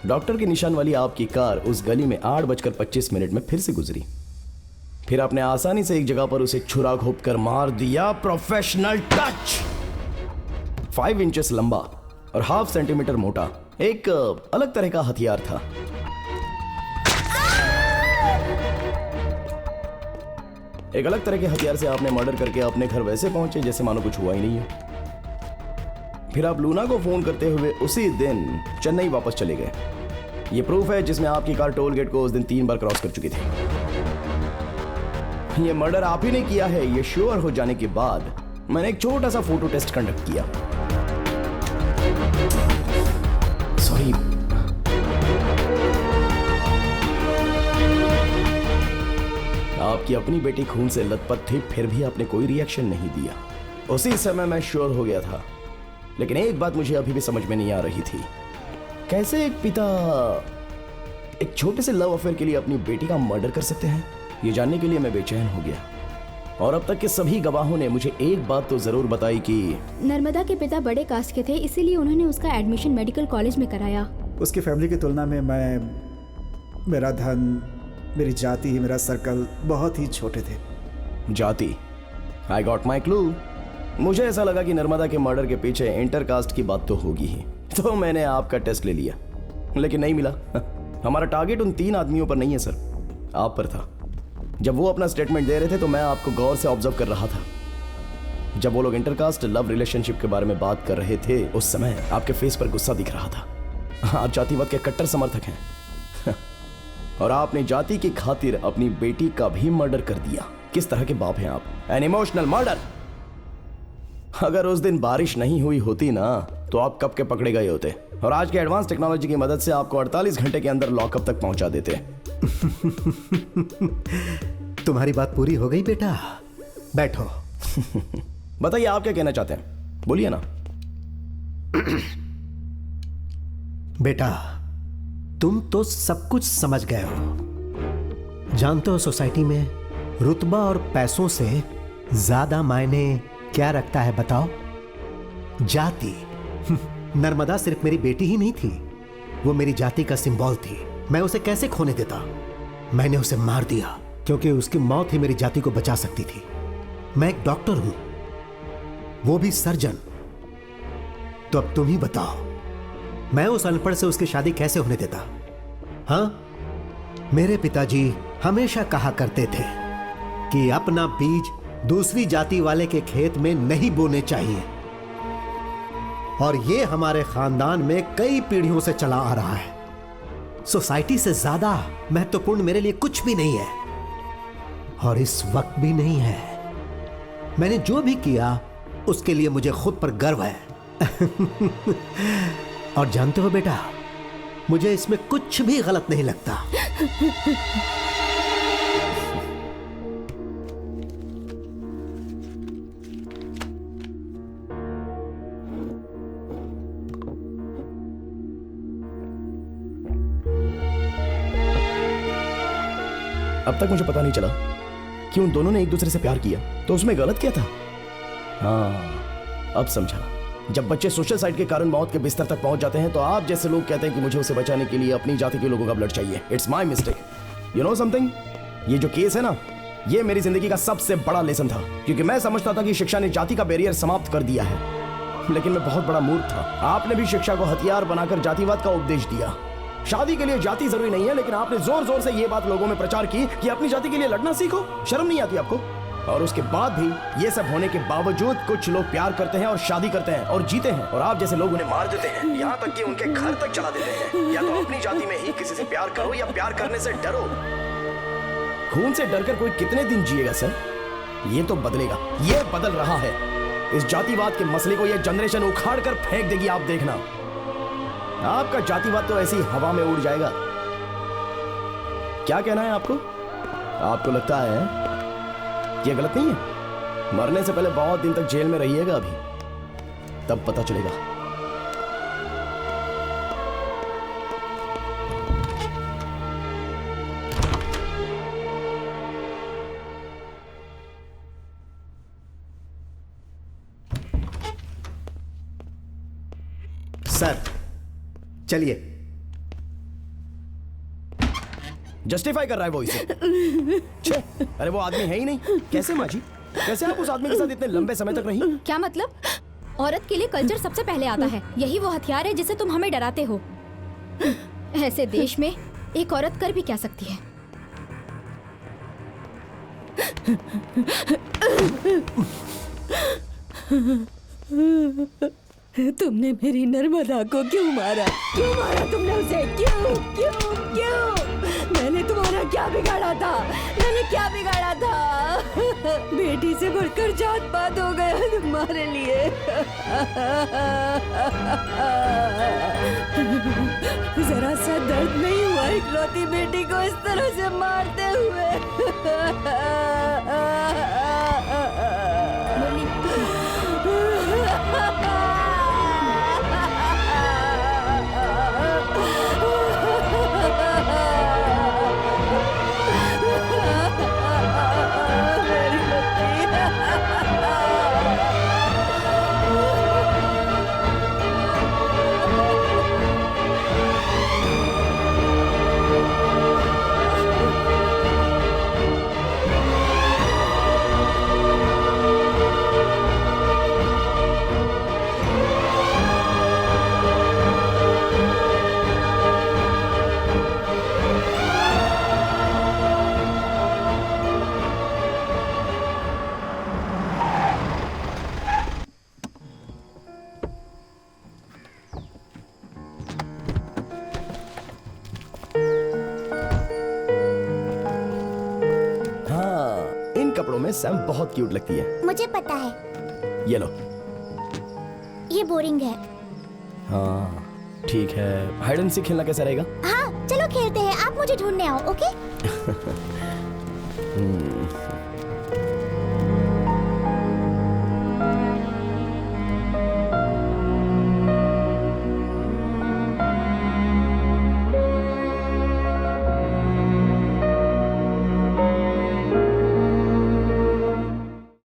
Speaker 5: डॉक्टर के निशान वाली आपकी कार उस गली में 8:25 में फिर से गुजरी। फिर आपने आसानी से एक जगह पर उसे छुरा घोंपकर मार दिया। Professional touch. 5 इंचेस लंबा और 1/2 सेंटीमीटर मोटा, एक अलग तरह का हथियार था। एक अलग तरह के हथियार से आपने मर्डर करके अपने घर वैसे पहुंचे जैसे मानो कुछ हुआ ही नहीं है। फिर आप लूना को फोन करते हुए उसी दिन चेन्नई वापस चले गए। यह प्रूफ है जिसमें आपकी कार टोल गेट को उस दिन 3 बार क्रॉस कर चुकी थी। यह मर्डर आप ही ने किया है, यह श्योर हो जाने के बाद मैंने एक छोटा सा फोटो टेस्ट कंडक्ट किया। सॉरी, आपकी अपनी बेटी खून से लथपथ थी, फिर भी आपने कोई रिएक्शन नहीं दिया। उसी समय मैं श्योर हो गया था। लेकिन एक बात मुझे अभी भी समझ में नहीं आ रही थी, कैसे एक पिता एक छोटे से लव अफेयर के लिए अपनी बेटी का मर्डर कर सकते हैं। ये जानने के लिए मैं बेचैन हो गया। और अब तक के सभी गवाहों ने मुझे एक बात तो जरूर बताई कि
Speaker 2: नर्मदा के पिता बड़े कास्ट के थे, इसीलिए उन्होंने उसका एडमिशन मेडिकल कॉलेज में कराया।
Speaker 3: उसकी फैमिली की तुलना में मेरा धन, मेरी जाति, मेरा सर्कल बहुत ही छोटे थे।
Speaker 5: जाति? I got my clue. मुझे ऐसा लगा कि नर्मदा के मर्डर के पीछे इंटरकास्ट की बात तो होगी ही, तो मैंने आपका टेस्ट ले लिया। लेकिन नहीं मिला। हमारा टारगेट उन 3 आदमियों पर नहीं है सर, आप पर था। जब वो अपना स्टेटमेंट दे रहे थे तो मैं आपको गौर से ऑब्जर्व कर रहा था। जब वो लोग इंटरकास्ट लव रिलेशनशिप के बारे में बात कर रहे थे, उस समय आपके फेस पर गुस्सा दिख रहा था। आप जातिवाद के कट्टर समर्थक हैं और आपने जाति की खातिर अपनी बेटी का भी मर्डर कर दिया। किस तरह के बाप हैं आप? An emotional murder. अगर उस दिन बारिश नहीं हुई होती ना, तो आप कब के पकड़े गए होते और आज के एडवांस टेक्नोलॉजी की मदद से आपको 48 घंटे के अंदर लॉकअप तक पहुंचा देते।
Speaker 7: तुम्हारी बात पूरी हो गई बेटा, बैठो।
Speaker 5: बताइए आप क्या कहना चाहते हैं, बोलिए ना।
Speaker 7: बेटा, तुम तो सब कुछ समझ गए हो। जानते हो सोसाइटी में रुतबा और पैसों से ज्यादा मायने क्या रखता है बताओ? जाति। नर्मदा सिर्फ मेरी बेटी ही नहीं थी, वो मेरी जाति का सिंबल थी। मैं उसे कैसे खोने देता? मैंने उसे मार दिया क्योंकि उसकी मौत ही मेरी जाति को बचा सकती थी। मैं एक डॉक्टर हूं, वो भी सर्जन। तो अब तुम ही बताओ, मैं उस अनपढ़ से उसकी शादी कैसे होने देता? हाँ, मेरे पिताजी हमेशा कहा करते थे कि अपना बीज दूसरी जाति वाले के खेत में नहीं बोने चाहिए, और ये हमारे खानदान में कई पीढ़ियों से चला आ रहा है। सोसाइटी से ज्यादा महत्वपूर्ण मेरे लिए कुछ भी नहीं है, और इस वक्त भी नहीं है। मैंने जो भी किया उसके लिए मुझे खुद पर गर्व है। और जानते हो बेटा, मुझे इसमें कुछ भी गलत नहीं लगता।
Speaker 5: अब तक मुझे पता नहीं चला कि उन दोनों ने एक दूसरे से प्यार किया, तो उसमें गलत क्या था? हाँ, अब समझा। जब बच्चे सोशल साइड के कारण मौत के बिस्तर तक पहुंच जाते हैं तो आप जैसे लोग कहते हैं कि मुझे उसे बचाने के लिए अपनी जाति के लोगों का ब्लड चाहिए। It's my mistake. You know something, ये जो केस है ना, ये मेरी जिंदगी का सबसे बड़ा लेसन था, क्योंकि मैं समझता था कि शिक्षा ने जाति का बैरियर समाप्त कर दिया है, लेकिन मैं बहुत बड़ा मूर्ख था। आपने भी शिक्षा को हथियार बनाकर जातिवाद का उपदेश दिया। शादी के लिए जाति जरूरी नहीं है, लेकिन आपने जोर जोर से ये बात लोगों में प्रचार की कि अपनी जाति के लिए लड़ना सीखो। शर्म नहीं आती आपको? और उसके बाद भी ये सब होने के बावजूद कुछ लोग प्यार करते हैं और शादी करते हैं और जीते हैं, और आप जैसे लोग उन्हें मार देते हैं, यहाँ तक कि उनके घर तक चला देते हैं। या तो अपनी जाति में ही किसी से प्यार करो या प्यार करने से डरो। खून से डरकर कोई कितने दिन जिएगा सर? ये तो बदलेगा, ये बदल रहा है। इस जातिवाद के मसले को ये जनरेशन उखाड़ कर फेंक देगी, आप देखना। आपका जातिवाद तो ऐसी हवा में उड़ जाएगा। क्या कहना है आपको? आपको लगता है ये गलत नहीं है? मरने से पहले बहुत दिन तक जेल में रहिएगा अभी, तब पता चलेगा।
Speaker 10: सर चलिए।
Speaker 5: जस्टिफाई कर रहा है वो इसे। छे, अरे वो आदमी है ही नहीं। कैसे माँ जी? कैसे आप उस आदमी के साथ इतने लंबे समय तक रही?
Speaker 8: क्या मतलब? औरत के लिए कल्चर सबसे पहले आता है। यही वो हथियार है जिसे तुम हमें डराते हो। ऐसे देश में एक औरत कर भी क्या सकती है?
Speaker 11: तुमने मेरी नर्मदा को क्यों मारा? क्यों मारा तुमने उसे? क्यों क्यों क्यों? मैंने तुम्हारा क्या बिगाड़ा था? मैंने क्या बिगाड़ा था? बेटी से बढ़कर जात पात हो गया तुम्हारे लिए। जरा सा दर्द नहीं हुआ इकलौती बेटी को इस तरह से मारते हुए?
Speaker 5: सैम बहुत क्यूट लगती है।
Speaker 6: मुझे पता है।
Speaker 5: ये लो।
Speaker 6: ये बोरिंग है।
Speaker 5: हाँ ठीक है, हाइड एंड सीक खेलना कैसा रहेगा?
Speaker 6: हाँ चलो खेलते हैं, आप मुझे ढूंढने आओ, ओके?